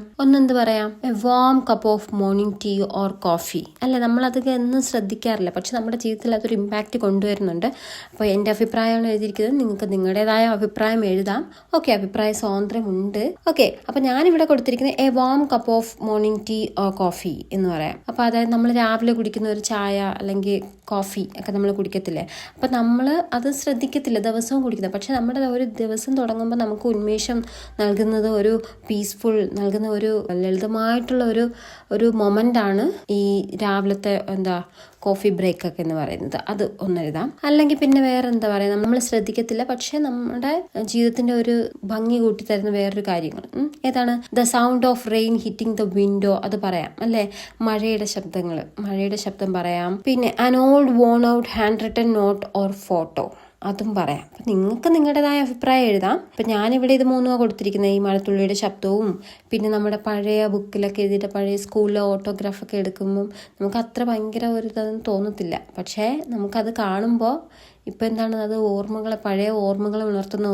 A warm cup of morning tea or coffee അല്ലെ? നമ്മളധികം എന്നും ശ്രദ്ധിക്കാറില്ല, പക്ഷെ നമ്മുടെ ജീവിതത്തിൽ അതൊരു ഇമ്പാക്റ്റ് കൊണ്ടുവരുന്നുണ്ട്. അപ്പോൾ എൻ്റെ അഭിപ്രായമാണ് എഴുതിയിരിക്കുന്നത്, നിങ്ങൾക്ക് നിങ്ങളുടേതായ അഭിപ്രായം എഴുതാം. ഓക്കെ, അഭിപ്രായ സ്വാതന്ത്ര്യമുണ്ട്. ഓക്കെ, അപ്പോൾ ഞാനിവിടെ കൊടുത്തിരിക്കുന്നത് a warm cup of morning tea or coffee എന്ന് പറയാം. അപ്പോൾ അതായത് നമ്മൾ രാവിലെ കുടിക്കുന്ന ഒരു ചായ അല്ലെങ്കിൽ കോഫി ഒക്കെ നമ്മൾ കുടിക്കത്തില്ലേ? അപ്പം നമ്മൾ അത് ശ്രദ്ധിക്കത്തില്ല, ദിവസവും കുടിക്കുന്നത്. പക്ഷെ നമ്മുടെ ഒരു ദിവസം തുടങ്ങുമ്പോൾ നമുക്ക് ഉന്മേഷം നൽകുന്നത്, ഒരു പീസ്ഫുൾ നൽകുന്ന, ഒരു ലളിതമായിട്ടുള്ള ഒരു മൊമെൻ്റാണ് ഈ രാവിലത്തെ കോഫി ബ്രേക്ക് ഒക്കെ എന്ന് പറയുന്നത്. അത് ഒന്നെഴുതാം. അല്ലെങ്കിൽ പിന്നെ വേറെ എന്താ പറയുക, നമ്മൾ ശ്രദ്ധിക്കത്തില്ല പക്ഷെ നമ്മുടെ ജീവിതത്തിന്റെ ഒരു ഭംഗി കൂട്ടി തരുന്ന വേറൊരു കാര്യങ്ങൾ ഏതാണ്? The sound of rain hitting the window, അത് പറയാം അല്ലേ? മഴയുടെ ശബ്ദം പറയാം. പിന്നെ an old worn out handwritten note or photo, അതും പറയാം. അപ്പം നിങ്ങൾക്ക് നിങ്ങളുടേതായ അഭിപ്രായം എഴുതാം. ഇപ്പം ഞാനിവിടെ ഇത് 3 കൊടുത്തിരിക്കുന്നത്, ഈ മഴത്തുള്ളിയുടെ ശബ്ദവും പിന്നെ നമ്മുടെ പഴയ ബുക്കിലൊക്കെ എഴുതിയിട്ട് പഴയ സ്കൂളിലെ ഓട്ടോഗ്രാഫൊക്കെ എടുക്കുമ്പം നമുക്ക് അത്ര ഭയങ്കര ഒരു ഇതൊന്നും തോന്നത്തില്ല. പക്ഷേ നമുക്കത് കാണുമ്പോൾ ഇപ്പം എന്താണ് അത് ഓർമ്മകളെ, പഴയ ഓർമ്മകളെ ഉണർത്തുന്ന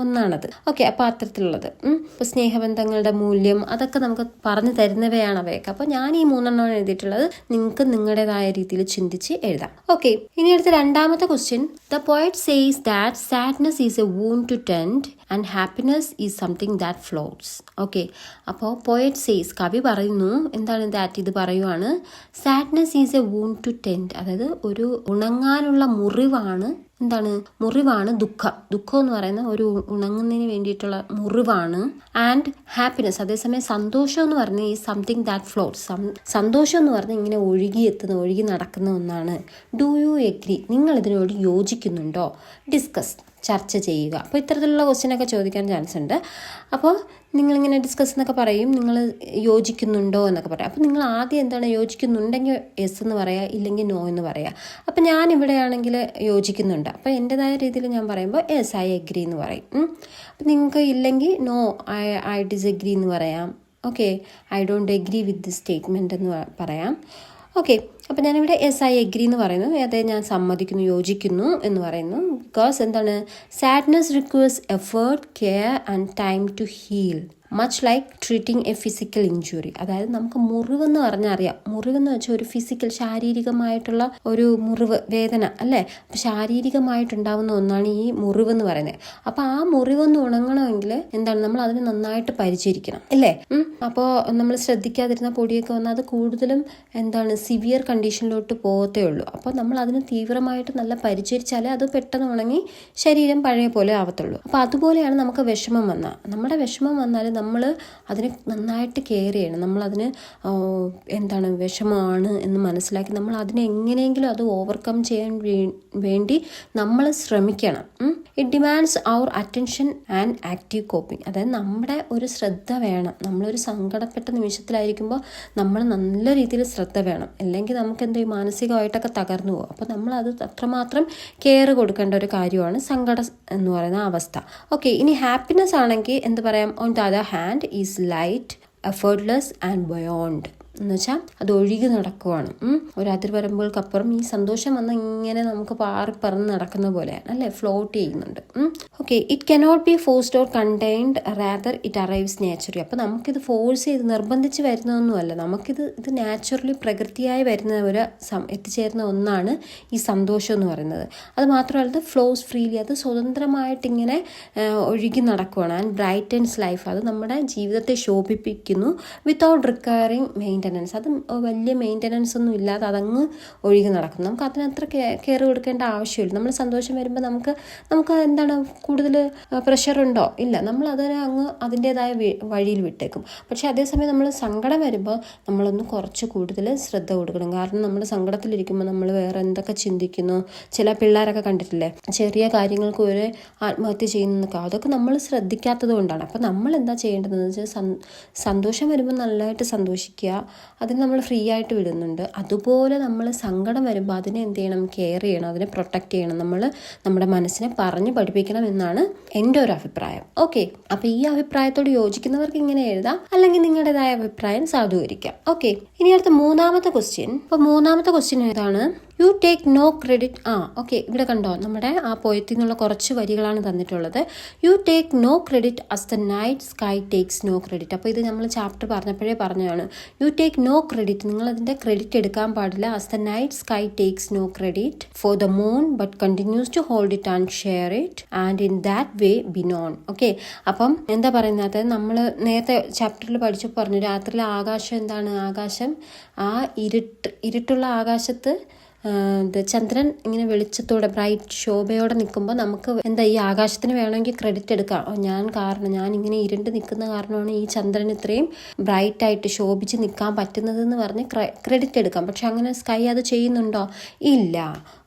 ഒന്നാണത്. ഓക്കെ, അപ്പോൾ അത്തരത്തിലുള്ളത്. ഇപ്പോൾ സ്നേഹബന്ധങ്ങളുടെ മൂല്യം അതൊക്കെ നമുക്ക് പറഞ്ഞു തരുന്നവയാണ് അവയൊക്കെ. അപ്പോൾ ഞാൻ ഈ 3 എഴുതിയിട്ടുള്ളത്. നിങ്ങൾക്ക് നിങ്ങളുടേതായ രീതിയിൽ ചിന്തിച്ച് എഴുതാം. ഓക്കെ, ഇനി അടുത്ത രണ്ടാമത്തെ question. The poet says that sadness is a wound to tend and happiness is something that floats. Okay, അപ്പോൾ പോയറ്റ് സേസ്, കവി പറയുന്നു, എന്താണ് ദാറ്റ്, ഇത് പറയുവാണ്, sadness is a wound to tend, അതായത് ഒരു ഉണങ്ങാനുള്ള മുറിവാണ് ദുഃഖം. ദുഃഖം എന്ന് പറയുന്ന ഒരു ഉണങ്ങുന്നതിന് വേണ്ടിയിട്ടുള്ള മുറിവാണ്. ആൻഡ് ഹാപ്പിനെസ്, അതേസമയം സന്തോഷം എന്ന് പറഞ്ഞാൽ ഈ സംതിങ് ദാറ്റ് ഫ്ലോട്ട്സ്, സന്തോഷം എന്ന് പറഞ്ഞാൽ ഇങ്ങനെ ഒഴുകി നടക്കുന്ന ഒന്നാണ്. ഡു യു എഗ്രി, നിങ്ങൾ ഇതിനോട് യോജിക്കുന്നുണ്ടോ? ഡിസ്കസ്, ചർച്ച ചെയ്യുക. അപ്പോൾ ഇത്തരത്തിലുള്ള ക്വസ്റ്റ്യനൊക്കെ ചോദിക്കാൻ ചാൻസ് ഉണ്ട്. അപ്പോൾ നിങ്ങളിങ്ങനെ ഡിസ്കസ് എന്നൊക്കെ പറയും, നിങ്ങൾ യോജിക്കുന്നുണ്ടോ എന്നൊക്കെ പറയാം. അപ്പോൾ നിങ്ങൾ ആദ്യം എന്താണ്, യോജിക്കുന്നുണ്ടെങ്കിൽ യെസ് എന്ന് പറയാം, ഇല്ലെങ്കിൽ നോ എന്ന് പറയാം. അപ്പോൾ ഞാൻ ഇവിടെയാണെങ്കിൽ യോജിക്കുന്നുണ്ട്, അപ്പോൾ എൻ്റെതായ രീതിയിൽ ഞാൻ പറയുമ്പോൾ യെസ് ഐ എഗ്രി എന്ന് പറയും. അപ്പം നിങ്ങൾക്ക് ഇല്ലെങ്കിൽ നോ ഐ ഡിസഗ്രി എന്ന് പറയാം. Okay, I don't agree with this statement എന്ന് പറയാം. ഓക്കെ, അപ്പം ഞാനിവിടെ യെസ് ഐ എഗ്രി എന്ന് പറയുന്നു, അതെ ഞാൻ സമ്മതിക്കുന്നു, യോജിക്കുന്നു എന്ന് പറയുന്നു. ബിക്കോസ് എന്താണ്, sadness requires effort, care and time to heal, much like treating a physical injury. അതായത് നമുക്ക് മുറിവെന്ന് പറഞ്ഞാൽ അറിയാം, മുറിവെന്ന് വെച്ചാൽ ഒരു ഫിസിക്കൽ, ശാരീരികമായിട്ടുള്ള ഒരു മുറിവ്, വേദന അല്ലേ. അപ്പം ശാരീരികമായിട്ടുണ്ടാവുന്ന ഒന്നാണ് ഈ മുറിവെന്ന് പറയുന്നത്. അപ്പോൾ ആ മുറിവൊന്ന് ഉണങ്ങണമെങ്കിൽ എന്താണ്, നമ്മൾ അതിന് നന്നായിട്ട് പരിചരിക്കണം അല്ലേ. അപ്പോൾ നമ്മൾ ശ്രദ്ധിക്കാതിരുന്ന പൊടിയൊക്കെ വന്നാൽ അത് കൂടുതലും എന്താണ്, സിവിയർ കണ്ടീഷനിലോട്ട് പോകത്തേ ഉള്ളൂ. അപ്പോൾ നമ്മൾ അതിന് തീവ്രമായിട്ട് നല്ല പരിചരിച്ചാലേ അത് പെട്ടെന്ന് ഉണങ്ങി ശരീരം പഴയ പോലെ ആവത്തുള്ളൂ. അപ്പോൾ അതുപോലെയാണ് നമുക്ക് വിഷമം വന്നാൽ, നമ്മുടെ വിഷമം വന്നാൽ നമ്മൾ അതിനെ നന്നായിട്ട് കെയർ ചെയ്യണം. നമ്മളതിന് എന്താണ് വിഷമമാണ് എന്ന് മനസ്സിലാക്കി നമ്മൾ അതിനെ എങ്ങനെയെങ്കിലും അത് ഓവർകം ചെയ്യാൻ വേണ്ടി നമ്മൾ ശ്രമിക്കണം. It demands our attention and active coping, അതായത് നമ്മുടെ ഒരു ശ്രദ്ധ വേണം. നമ്മളൊരു സങ്കടപ്പെട്ട നിമിഷത്തിലായിരിക്കുമ്പോൾ നമ്മൾ നല്ല രീതിയിൽ ശ്രദ്ധ വേണം, അല്ലെങ്കിൽ നമുക്ക് എന്തോ മാനസികമായിട്ടൊക്കെ തകർന്നു പോകും. അപ്പോൾ നമ്മളത് അത്രമാത്രം കെയർ കൊടുക്കേണ്ട ഒരു കാര്യമാണ് സങ്കടം എന്ന് പറയുന്ന അവസ്ഥ. ഓക്കെ, ഇനി ഹാപ്പിനെസ് ആണെങ്കിൽ എന്ത് പറയാം, on the other hand is light, effortless and buoyant, എന്ന് വെച്ചാൽ അത് ഒഴുകി നടക്കുവാണ്. ഒരു അതിർവരമ്പുകൾക്കപ്പുറം ഈ സന്തോഷം വന്ന് ഇങ്ങനെ നമുക്ക് പറന്ന് നടക്കുന്ന പോലെയാണ് അല്ലേ, ഫ്ലോട്ട് ചെയ്യുന്നുണ്ട്. Okay, it cannot be forced or contained, rather it arrives naturally. അപ്പോൾ നമുക്കിത് ഫോഴ്സ് ചെയ്ത് നിർബന്ധിച്ച് വരുന്നതൊന്നുമല്ല, ഇത് നാച്ചുറലി പ്രകൃതിയായി വരുന്ന ഒരു എത്തിച്ചേരുന്ന ഒന്നാണ് ഈ സന്തോഷം എന്ന് പറയുന്നത്. അത് മാത്രമല്ല, ഇത് ഫ്ലോസ് ഫ്രീലി, അത് സ്വതന്ത്രമായിട്ടിങ്ങനെ ഒഴുകി നടക്കുവാണ്. ആൻഡ് ബ്രൈറ്റൻസ് ലൈഫ്, അത് നമ്മുടെ ജീവിതത്തെ ശോഭിപ്പിക്കുന്നു. വിത്തൗട്ട് റിക്വയറിങ് മെയിൻ്റനൻസ്, അത് വലിയ മെയിൻ്റനൻസ് ഒന്നും ഇല്ലാതെ അതങ്ങ് ഒഴുകി നടക്കും. നമുക്ക് അതിനത്ര കെയർ കൊടുക്കേണ്ട ആവശ്യമില്ല. നമ്മൾ സന്തോഷം വരുമ്പോൾ നമുക്ക് എന്താണ്, കൂടുതൽ പ്രഷറുണ്ടോ? ഇല്ല, നമ്മൾ അതിനെ അങ്ങ് അതിൻ്റെതായ വഴിയിൽ വിട്ടേക്കും. പക്ഷേ അതേസമയം നമ്മൾ സങ്കടം വരുമ്പോൾ നമ്മളൊന്ന് കുറച്ച് കൂടുതൽ ശ്രദ്ധ കൊടുക്കണം. കാരണം നമ്മൾ സങ്കടത്തിലിരിക്കുമ്പോൾ നമ്മൾ വേറെ എന്തൊക്കെ ചിന്തിക്കുന്നു. ചില പിള്ളേരൊക്കെ കണ്ടിട്ടില്ലേ, ചെറിയ കാര്യങ്ങൾക്ക് ഒരു ആത്മഹത്യ ചെയ്യുന്നതൊക്കെ, അതൊക്കെ നമ്മൾ ശ്രദ്ധിക്കാത്തത് കൊണ്ടാണ്. അപ്പോൾ നമ്മൾ എന്താ ചെയ്യേണ്ടതെന്ന് വെച്ചാൽ സന്തോഷം വരുമ്പോൾ നല്ലതായിട്ട് സന്തോഷിക്കുക, അതിന് നമ്മൾ ഫ്രീ ആയിട്ട് വിടുന്നുണ്ട്. അതുപോലെ നമ്മൾ സങ്കടം വരുമ്പോൾ അതിനെ എന്ത് ചെയ്യണം, കെയർ ചെയ്യണം, അതിനെ പ്രൊട്ടക്റ്റ് ചെയ്യണം. നമ്മൾ നമ്മുടെ മനസ്സിനെ പറഞ്ഞ് പഠിപ്പിക്കണം എന്നാണ് എൻ്റെ ഒരു അഭിപ്രായം. ഓക്കെ, അപ്പോൾ ഈ അഭിപ്രായത്തോട് യോജിക്കുന്നവർക്ക് ഇങ്ങനെ എഴുതാം, അല്ലെങ്കിൽ നിങ്ങളുടേതായ അഭിപ്രായം സാധൂകരിക്കാം. ഓക്കെ, ഇനി അടുത്ത മൂന്നാമത്തെ ക്വസ്റ്റ്യൻ. അപ്പോൾ മൂന്നാമത്തെ ക്വസ്റ്റ്യൻ ഏതാണ്, you take no credit. Okay, ഇവിടെ കണ്ടോ, നമ്മുടെ ആ പോയത്തിൽ നിന്നുള്ള കുറച്ച് വരികളാണ് തന്നിട്ടുള്ളത്. You take no credit as the night sky takes no credit. അപ്പോൾ ഇത് നമ്മൾ ചാപ്റ്റർ പറഞ്ഞപ്പോഴേ പറഞ്ഞതാണ്. യു ടേക്ക് നോ ക്രെഡിറ്റ്, നിങ്ങൾ അതിൻ്റെ ക്രെഡിറ്റ് എടുക്കാൻ പാടില്ല. As the night sky takes no credit for the moon but continues to hold it and share it and in that way be known. Okay, അപ്പം എന്താ പറയുന്നത്, നമ്മൾ നേരത്തെ ചാപ്റ്ററിൽ പഠിച്ചപ്പോൾ പറഞ്ഞു, രാത്രിയിലെ ആകാശം എന്താണ്, ആകാശം ആ ഇരുട്ടുള്ള ആകാശത്ത് ചന്ദ്രൻ ഇങ്ങനെ വെളിച്ചത്തോടെ ബ്രൈറ്റ് ശോഭയോടെ നിൽക്കുമ്പോൾ നമുക്ക് എന്താ, ഈ ആകാശത്തിന് വേണമെങ്കിൽ ക്രെഡിറ്റ് എടുക്കാം. ഞാൻ ഇങ്ങനെ ഇരുണ്ട് നിൽക്കുന്ന കാരണമാണ് ഈ ചന്ദ്രൻ ഇത്രയും ബ്രൈറ്റ് ആയിട്ട് ശോഭിച്ച് നിൽക്കാൻ പറ്റുന്നതെന്ന് പറഞ്ഞ് ക്രെഡിറ്റ് എടുക്കാം. പക്ഷെ അങ്ങനെ സ്കൈ അത് ചെയ്യുന്നുണ്ടോ? ഇല്ല.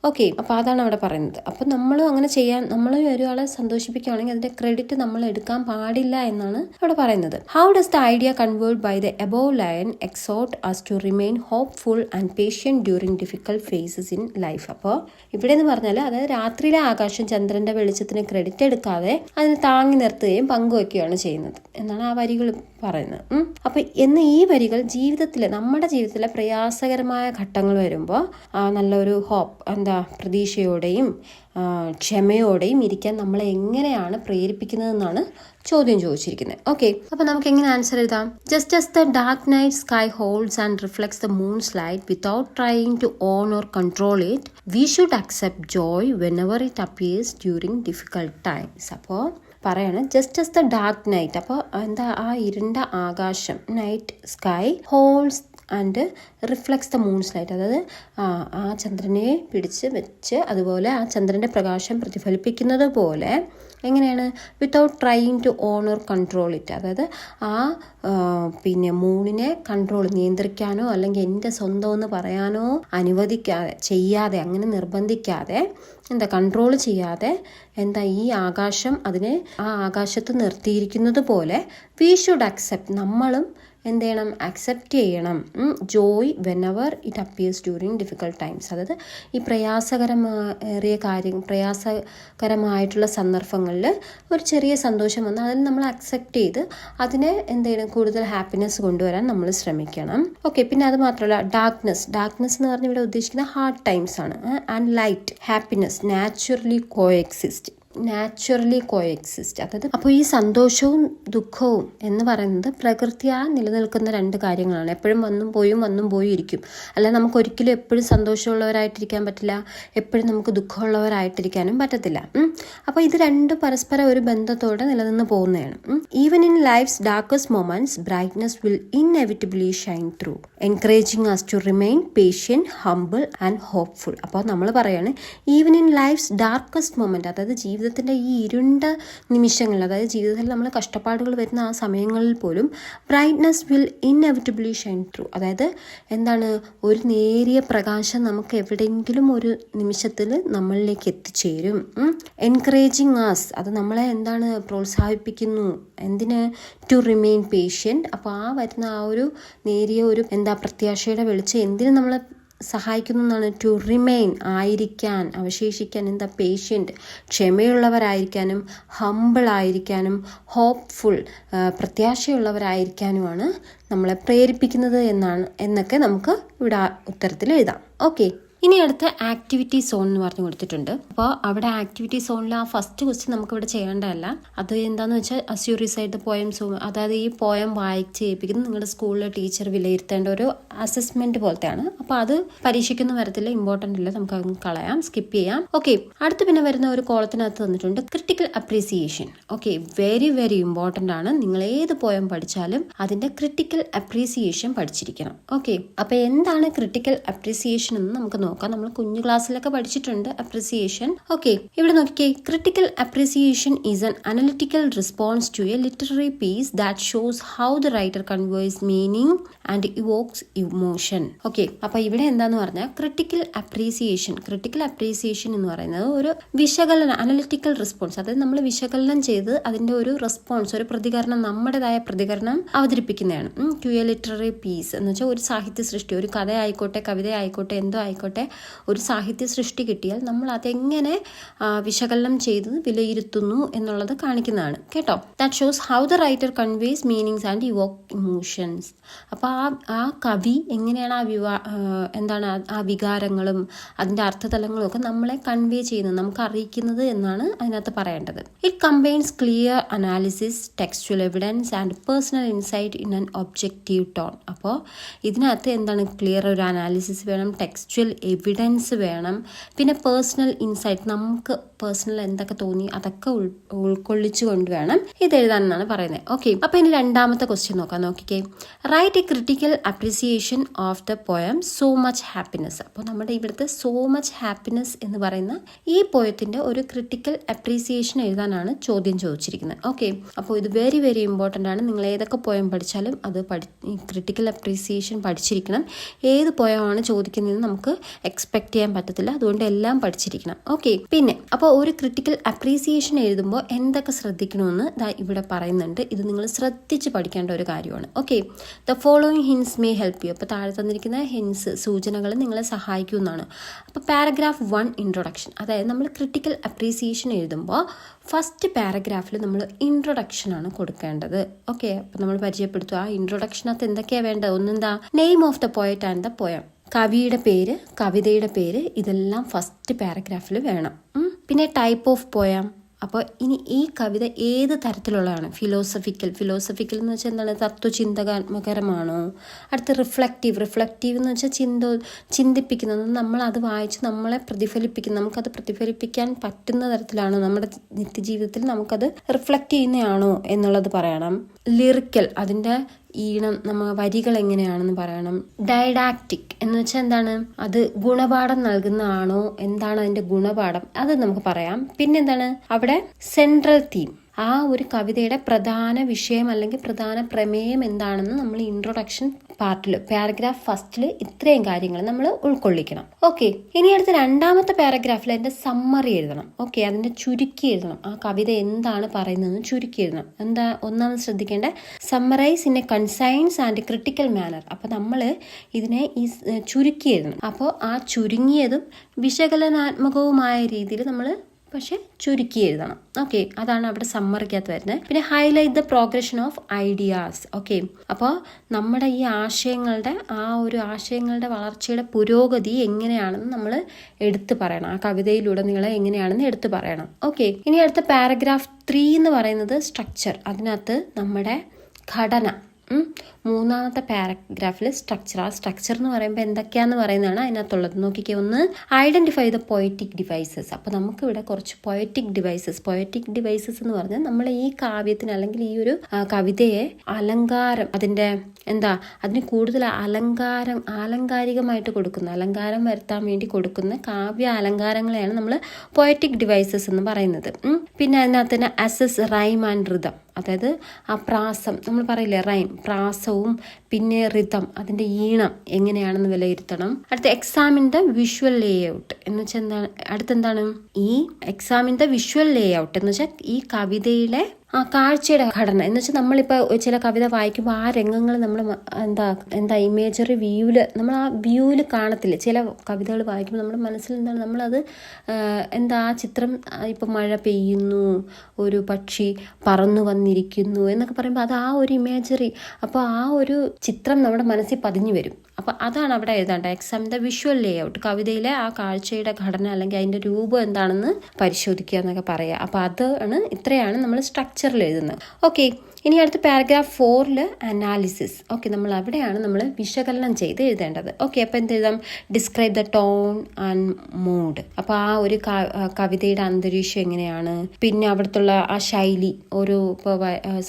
ഓക്കെ, അപ്പോൾ അതാണ് അവിടെ പറയുന്നത്. അപ്പം നമ്മളും അങ്ങനെ നമ്മൾ ഒരാളെ സന്തോഷിപ്പിക്കുകയാണെങ്കിൽ അതിൻ്റെ ക്രെഡിറ്റ് നമ്മൾ എടുക്കാൻ പാടില്ല എന്നാണ് അവിടെ പറയുന്നത്. How does the idea conveyed by the above line exhort us to remain hopeful and patient during difficult phase phases in life. അപ്പോൾ ഇവിടെ എന്ന് പറഞ്ഞാൽ അതായത് രാത്രിയിലെ ആകാശം ചന്ദ്രന്റെ വെളിച്ചത്തിന് ക്രെഡിറ്റ് എടുക്കാതെ അതിനെ താങ്ങി നിർത്തുകയും പങ്കുവെക്കുകയാണ് ചെയ്യുന്നത് എന്നാണ് ആ വരികൾ പറയുന്നത്. അപ്പൊ എന്ന് ഈ വരികൾ നമ്മുടെ ജീവിതത്തിലെ പ്രയാസകരമായ ഘട്ടങ്ങൾ വരുമ്പോൾ നല്ലൊരു പ്രതീക്ഷയോടെയും ക്ഷമയോടെയും ഇരിക്കാൻ നമ്മളെ എങ്ങനെയാണ് പ്രേരിപ്പിക്കുന്നതെന്നാണ് ചോദ്യം ചോദിച്ചിരിക്കുന്നത്. ഓക്കെ, അപ്പൊ നമുക്ക് എങ്ങനെ ആൻസർ എഴുതാം? Just as the dark night sky holds and reflects the moon's light without trying to own or control it, we should accept joy whenever it appears during difficult times. അപ്പോൾ പറയാണ് just as the dark night. അപ്പോൾ ആ ഇരുണ്ട ആകാശം, night sky holds and reflects the moon's light, അതായത് ആ ചന്ദ്രനെ പിടിച്ച് വെച്ച് അതുപോലെ ആ ചന്ദ്രൻ്റെ പ്രകാശം പ്രതിഫലിപ്പിക്കുന്നത് പോലെ എങ്ങനെയാണ് without trying to own or control it, അതായത് മൂണിനെ നിയന്ത്രിക്കാനോ അല്ലെങ്കിൽ എൻ്റെ സ്വന്തം എന്ന് പറയാനോ ചെയ്യാതെ അങ്ങനെ നിർബന്ധിക്കാതെ കൺട്രോൾ ചെയ്യാതെ ഈ ആകാശം അതിനെ ആ ആകാശത്ത് നിർത്തിയിരിക്കുന്നത് പോലെ വി ഷുഡ് അക്സെപ്റ്റ്, നമ്മളും എന്ത് ചെയ്യണം? അക്സെപ്റ്റ് ചെയ്യണം Joy whenever it appears during difficult times. അതായത് ഈ പ്രയാസകരമായിട്ടുള്ള സന്ദർഭങ്ങളിൽ ഒരു ചെറിയ സന്തോഷം വന്നാൽ അതിന് നമ്മൾ അക്സെപ്റ്റ് ചെയ്ത് അതിനെ എന്ത് ചെയ്യണം? കൂടുതൽ ഹാപ്പിനെസ് കൊണ്ടുവരാൻ നമ്മൾ ശ്രമിക്കണം. ഓക്കെ, പിന്നെ അത് മാത്രമല്ല ഡാർക്ക്നെസ് എന്ന് പറഞ്ഞാൽ ഇവിടെ ഉദ്ദേശിക്കുന്ന ഹാർഡ് ടൈംസ് ആണ്. And light, happiness naturally coexist. അതായത് അപ്പോൾ ഈ സന്തോഷവും ദുഃഖവും എന്ന് പറയുന്നത് പ്രകൃതിയാൽ നിലനിൽക്കുന്ന രണ്ട് കാര്യങ്ങളാണ്. എപ്പോഴും വന്നും പോയും ഇരിക്കും. അല്ല, നമുക്ക് ഒരിക്കലും എപ്പോഴും സന്തോഷമുള്ളവരായിട്ടിരിക്കാൻ പറ്റില്ല, എപ്പോഴും നമുക്ക് ദുഃഖമുള്ളവരായിട്ടിരിക്കാനും പറ്റത്തില്ല. അപ്പോൾ ഇത് രണ്ടും പരസ്പരം ഒരു ബന്ധത്തോടെ നിലനിന്ന് പോകുന്നതാണ്. Even in life's darkest moments brightness will inevitably shine through, encouraging us to remain patient, humble and hopeful. അപ്പോൾ നമ്മൾ പറയാണ് even in life's darkest moment, അതായത് ജീവിതത്തിൻ്റെ ഈ ഇരുണ്ട നിമിഷങ്ങളിൽ, അതായത് ജീവിതത്തിൽ നമ്മൾ കഷ്ടപ്പാടുകൾ വരുന്ന ആ സമയങ്ങളിൽ പോലും brightness will inevitably shine through, അതായത് ഒരു നേരിയ പ്രകാശം നമുക്ക് എവിടെയെങ്കിലും ഒരു നിമിഷത്തിൽ നമ്മളിലേക്ക് എത്തിച്ചേരും. എൻകറേജിങ് us, അത് നമ്മളെ പ്രോത്സാഹിപ്പിക്കുന്നു. എന്തിന്? To remain patient. അപ്പോൾ ആ വരുന്ന ആ ഒരു നേരിയ ഒരു പ്രത്യാശയുടെ വെളിച്ചം എന്തിനു നമ്മളെ സഹായിക്കുന്നു എന്നാണ്? ടു റിമെയിൻ, ആയിരിക്കാൻ, അവശേഷിക്കാൻ, പേഷ്യൻറ്റ്, ക്ഷമയുള്ളവരായിരിക്കാനും, ഹംബിൾ ആയിരിക്കാനും, ഹോപ്പ്ഫുൾ, പ്രത്യാശയുള്ളവരായിരിക്കാനുമാണ് നമ്മളെ പ്രേരിപ്പിക്കുന്നത് എന്നൊക്കെ നമുക്ക് ഇവിടെ ഉത്തരത്തിൽ എഴുതാം. ഓക്കെ, ഇനി അടുത്ത ആക്ടിവിറ്റി സോൺ എന്ന് പറഞ്ഞു കൊടുത്തിട്ടുണ്ട്. അപ്പോൾ അവിടെ ആക്ടിവിറ്റി സോണിൽ ആ ഫസ്റ്റ് ക്വസ്റ്റ്യൻ നമുക്കിവിടെ ചെയ്യേണ്ടതല്ല. അത് എന്താണെന്ന് വെച്ചാൽ as you recite the poems, അതായത് ഈ പോയം വായിച്ച് കേൾപ്പിക്കുന്നത് നിങ്ങളുടെ സ്കൂളിലെ ടീച്ചർ വിലയിരുത്തേണ്ട ഒരു അസസ്മെന്റ് പോലത്തെയാണ്. അപ്പോൾ അത് പരീക്ഷയ്ക്കൊന്നും വരത്തില്ല, ഇമ്പോർട്ടൻ്റ് ഇല്ല, നമുക്ക് അത് കളയാം, സ്കിപ്പ് ചെയ്യാം. ഓക്കെ, അടുത്ത് പിന്നെ വരുന്ന ഒരു കോളത്തിനകത്ത് തന്നിട്ടുണ്ട് critical appreciation. Okay, very very important ആണ്. നിങ്ങൾ ഏത് പോയം പഠിച്ചാലും അതിൻ്റെ ക്രിട്ടിക്കൽ അപ്രീസിയേഷൻ പഠിച്ചിരിക്കണം. ഓക്കെ, അപ്പോൾ എന്താണ് ക്രിട്ടിക്കൽ അപ്രീസിയേഷൻ എന്ന് നമുക്ക് നോക്കാം. നമ്മൾ കുഞ്ഞു ക്ലാസ്സിലൊക്കെ പഠിച്ചിട്ടുണ്ട് അപ്രീസിയേഷൻ. ഓക്കെ, ഇവിടെ നോക്കിക്കേ. Critical appreciation is an analytical response to a literary piece that shows how the writer conveys meaning and evokes emotion. Okay, അപ്പൊ ഇവിടെ എന്താന്ന് പറഞ്ഞാൽ ക്രിട്ടിക്കൽ അപ്രീസിയേഷൻ എന്ന് പറയുന്നത് ഒരു അനലിറ്റിക്കൽ റെസ്പോൺസ്, അതായത് നമ്മൾ വിശകലനം ചെയ്ത് അതിന്റെ ഒരു റെസ്പോൺസ്, ഒരു പ്രതികരണം, നമ്മുടേതായ പ്രതികരണം അവതരിപ്പിക്കുന്നതാണ്. ടു എ ലിറ്റററി പീസ് എന്ന് വെച്ചാൽ ഒരു സാഹിത്യ സൃഷ്ടി, ഒരു കഥ ആയിക്കോട്ടെ, കവിത ആയിക്കോട്ടെ, എന്തോ ആയിക്കോട്ടെ, ഒരു സാഹിത്യ സൃഷ്ടി കിട്ടിയാൽ നമ്മൾ അതെങ്ങനെ വിശകലനം ചെയ്ത് വിലയിരുത്തുന്നു എന്നുള്ളത് കാണിക്കുന്നതാണ് കേട്ടോ. That shows how the writer conveys meanings and Evoque emotions. അപ്പോൾ ആ കവി എങ്ങനെയാണ് ആ വികാരങ്ങളും അതിൻ്റെ അർത്ഥതലങ്ങളും ഒക്കെ നമ്മളെ കൺവേ ചെയ്യുന്നത്, നമുക്ക് അറിയിക്കുന്നത് എന്നാണ് അതിനകത്ത് പറയേണ്ടത്. It combines clear analysis, textual evidence and personal insight in an objective tone. അപ്പോൾ ഇതിനകത്ത് ക്ലിയർ ഒരു അനാലിസിസ് വേണം, ടെക്സ്ച്വൽ എവിഡൻസ് വേണം, പിന്നെ പേഴ്സണൽ ഇൻസൈറ്റ്, നമുക്ക് പേഴ്സണൽ എന്തൊക്കെ തോന്നി അതൊക്കെ ഉൾക്കൊള്ളിച്ചു കൊണ്ട് വേണം ഇത് എഴുതാനെന്നാണ് പറയുന്നത്. ഓക്കെ, അപ്പോൾ ഇനി രണ്ടാമത്തെ ക്വസ്റ്റ്യൻ നോക്കിക്കേ. Write a critical appreciation of the poem so much happiness. അപ്പോൾ നമ്മുടെ ഇവിടുത്തെ സോ മച്ച് ഹാപ്പിനെസ് എന്ന് പറയുന്ന ഈ പോയത്തിന്റെ ഒരു ക്രിട്ടിക്കൽ അപ്രീസിയേഷൻ എഴുതാനാണ് ചോദ്യം ചോദിച്ചിരിക്കുന്നത്. ഓക്കെ, അപ്പോൾ ഇത് വെരി വെരി ഇമ്പോർട്ടൻ്റ് ആണ്. നിങ്ങൾ ഏതൊക്കെ പോയം പഠിച്ചാലും അത് ക്രിട്ടിക്കൽ അപ്രീസിയേഷൻ പഠിച്ചിരിക്കണം. ഏത് പോയമാണ് ചോദിക്കുന്നതെന്ന് നമുക്ക് എക്സ്പെക്ട് ചെയ്യാൻ പറ്റത്തില്ല. അതുകൊണ്ട് എല്ലാം പഠിച്ചിരിക്കണം. ഓക്കെ, പിന്നെ അപ്പോൾ ഒരു ക്രിട്ടിക്കൽ അപ്രീസിയേഷൻ എഴുതുമ്പോൾ എന്തൊക്കെ ശ്രദ്ധിക്കണമെന്ന് ഇവിടെ പറയുന്നുണ്ട്. ഇത് നിങ്ങൾ ശ്രദ്ധിച്ച് പഠിക്കേണ്ട ഒരു കാര്യമാണ്. Okay, the following hints may help you. അപ്പോൾ താഴെ തന്നിരിക്കുന്ന ഹിൻസ്, സൂചനകൾ നിങ്ങളെ സഹായിക്കുമെന്നാണ്. അപ്പോൾ പാരഗ്രാഫ് 1 ഇൻട്രൊഡക്ഷൻ. അതായത് നമ്മൾ ക്രിട്ടിക്കൽ അപ്രീസിയേഷൻ എഴുതുമ്പോൾ ഫസ്റ്റ് പാരഗ്രാഫിൽ നമ്മൾ ഇൻട്രൊഡക്ഷനാണ് കൊടുക്കേണ്ടത്. ഓക്കെ, അപ്പോൾ നമ്മൾ പരിചയപ്പെടുത്തുക. ആ ഇൻട്രൊഡക്ഷനകത്ത് എന്തൊക്കെയാണ് വേണ്ടത്? ഒന്നെന്താ, name of the poet and the poem, കവിയുടെ പേര്, കവിതയുടെ പേര്, ഇതെല്ലാം ഫസ്റ്റ് പാരഗ്രാഫിൽ വേണം. പിന്നെ ടൈപ്പ് ഓഫ് പോയം. അപ്പോൾ ഇനി ഈ കവിത ഏത് തരത്തിലുള്ളതാണ്? ഫിലോസഫിക്കൽ എന്ന് വെച്ചാൽ എന്താണ്? തത്വചിന്തകാത്മകരമാണോ? അടുത്ത് റിഫ്ലക്റ്റീവ് എന്ന് വെച്ചാൽ ചിന്തിപ്പിക്കുന്നത്, നമ്മൾ അത് വായിച്ച് നമ്മളെ പ്രതിഫലിപ്പിക്കുന്ന, നമുക്കത് പ്രതിഫലിപ്പിക്കാൻ പറ്റുന്ന തരത്തിലാണോ? നമ്മുടെ നിത്യജീവിതത്തിൽ നമുക്കത് റിഫ്ലക്റ്റ് ചെയ്യുന്നതാണോ എന്നുള്ളത് പറയണം. ലിറിക്കൽ, അതിൻ്റെ ഈണം, വരികൾ എങ്ങനെയാണെന്ന് പറയണം. ഡൈഡാക്റ്റിക് എന്ന് വെച്ചാൽ എന്താണ്? അത് ഗുണപാഠം നൽകുന്നതാണോ? എന്താണ് അതിന്റെ ഗുണപാഠം? അത് നമുക്ക് പറയാം. പിന്നെന്താണ് അവിടെ സെൻട്രൽ തീം, ആ ഒരു കവിതയുടെ പ്രധാന വിഷയം അല്ലെങ്കിൽ പ്രധാന പ്രമേയം എന്താണെന്ന് നമ്മൾ ഇൻട്രൊഡക്ഷൻ പാർട്ടിൽ, പാരഗ്രാഫ് ഫസ്റ്റിൽ ഇത്രയും കാര്യങ്ങൾ നമ്മൾ ഉൾക്കൊള്ളിക്കണം. ഓക്കെ, ഇനി അടുത്ത രണ്ടാമത്തെ പാരഗ്രാഫിൽ അതിന്റെ സമ്മറി എഴുതണം. ഓക്കെ, അതിന്റെ ചുരുക്കി എഴുതണം. ആ കവിത എന്താണ് പറയുന്നതെന്ന് ചുരുക്കി എഴുതണം. എന്താ ഒന്നാമത് ശ്രദ്ധിക്കേണ്ട? Summarize in a concise and critical manner. അപ്പൊ നമ്മൾ ഇതിനെ ഈ ചുരുക്കി എഴുതണം. അപ്പോൾ ആ ചുരുങ്ങിയതും വിശകലനാത്മകവുമായ രീതിയിൽ നമ്മൾ പക്ഷെ ചുരുക്കി എഴുതണം. ഓക്കെ, അതാണ് അവിടെ സമ്മറിക്കകത്ത് വരുന്നത്. പിന്നെ highlight the progression of ideas. Okay, അപ്പോൾ നമ്മുടെ ഈ ആശയങ്ങളുടെ വളർച്ചയുടെ പുരോഗതി എങ്ങനെയാണെന്ന് നമ്മൾ എടുത്തു പറയണം. ആ കവിതയിലൂടെ നിങ്ങൾ എങ്ങനെയാണെന്ന് എടുത്തു പറയണം. ഓക്കെ, ഇനി അടുത്ത പാരഗ്രാഫ് 3 എന്ന് പറയുന്നത് സ്ട്രക്ചർ. അതിനകത്ത് നമ്മുടെ ഘടന. മൂന്നാമത്തെ പാരഗ്രാഫിൽ സ്ട്രക്ചർ. ആ സ്ട്രക്ചർ എന്ന് പറയുമ്പോൾ എന്തൊക്കെയാന്ന് പറയുന്നതാണ് അതിനകത്തുള്ളത്. നോക്കിക്കേ, ഒന്ന് ഐഡന്റിഫൈ ദ പോയറ്റിക് ഡിവൈസസ്. അപ്പോൾ നമുക്ക് ഇവിടെ കുറച്ച് പോയറ്റിക് ഡിവൈസസ് എന്ന് പറഞ്ഞാൽ നമ്മൾ ഈ കാവ്യത്തിന് അല്ലെങ്കിൽ ഈ ഒരു കവിതയെ അലങ്കാരം, അതിന് കൂടുതൽ ആലങ്കാരികമായിട്ട് കൊടുക്കുന്ന, അലങ്കാരം വരുത്താൻ വേണ്ടി കൊടുക്കുന്ന കാവ്യ അലങ്കാരങ്ങളെയാണ് നമ്മൾ പോയറ്റിക് ഡിവൈസസ് എന്ന് പറയുന്നത്. പിന്നെ അതിനകത്ത് തന്നെ അസസ് റൈം ആൻഡ് റിതം. അതായത് ആ പ്രാസം, നമ്മൾ പറയില്ലേ റൈം, പ്രാസവും പിന്നെ റിതം, അതിന്റെ ഈണം എങ്ങനെയാണെന്ന് വിലയിരുത്തണം. അടുത്ത എക്സാമിൻ ദ വിഷ്വൽ ലേഔട്ട് എന്ന് വെച്ചാൽ എന്താണ്? അടുത്തെന്താണ്? ഈ എക്സാമിൻ ദ വിഷ്വൽ ലേഔട്ട് എന്ന് വെച്ചാൽ ഈ കവിതയിലെ ആ കാഴ്ചയുടെ ഘടന എന്ന് വെച്ചാൽ നമ്മളിപ്പോൾ ചില കവിത വായിക്കുമ്പോൾ ആ രംഗങ്ങൾ നമ്മൾ ഇമേജറി വ്യൂവിൽ, നമ്മൾ ആ വ്യൂവിൽ കാണത്തില്ല. ചില കവിതകൾ വായിക്കുമ്പോൾ നമ്മുടെ മനസ്സിൽ എന്താണ്, നമ്മളത് ആ ചിത്രം, ഇപ്പം മഴ പെയ്യുന്നു, ഒരു പക്ഷി പറന്നു വന്നിരിക്കുന്നു എന്നൊക്കെ പറയുമ്പോൾ അത് ആ ഒരു ഇമേജറി, അപ്പോൾ ആ ഒരു ചിത്രം നമ്മുടെ മനസ്സിൽ പതിഞ്ഞു വരും. അപ്പോൾ അതാണ് അവിടെ എഴുതേണ്ടത്. എക്സാം ദ വിഷ്വൽ ലേഔട്ട്, കവിതയിലെ ആ കാഴ്ചയുടെ ഘടന അല്ലെങ്കിൽ അതിൻ്റെ രൂപം എന്താണെന്ന് പരിശോധിക്കുക എന്നൊക്കെ പറയുക. അപ്പോൾ ഇത്രയാണ് നമ്മൾ സ്ട്രക്ചറിൽ എഴുതുന്നത്. ഓക്കെ, ഇനി അടുത്ത പാരഗ്രാഫ് 4 അനാലിസിസ്. ഓക്കെ, അവിടെയാണ് നമ്മൾ വിശകലനം ചെയ്ത് എഴുതേണ്ടത്. ഓക്കെ, അപ്പോൾ എന്ത് എഴുതാം? Describe the tone and mood. അപ്പോൾ ആ ഒരു കവിതയുടെ അന്തരീക്ഷം എങ്ങനെയാണ്, പിന്നെ അവിടുത്തെ ആ ശൈലി, ഒരു ഇപ്പോൾ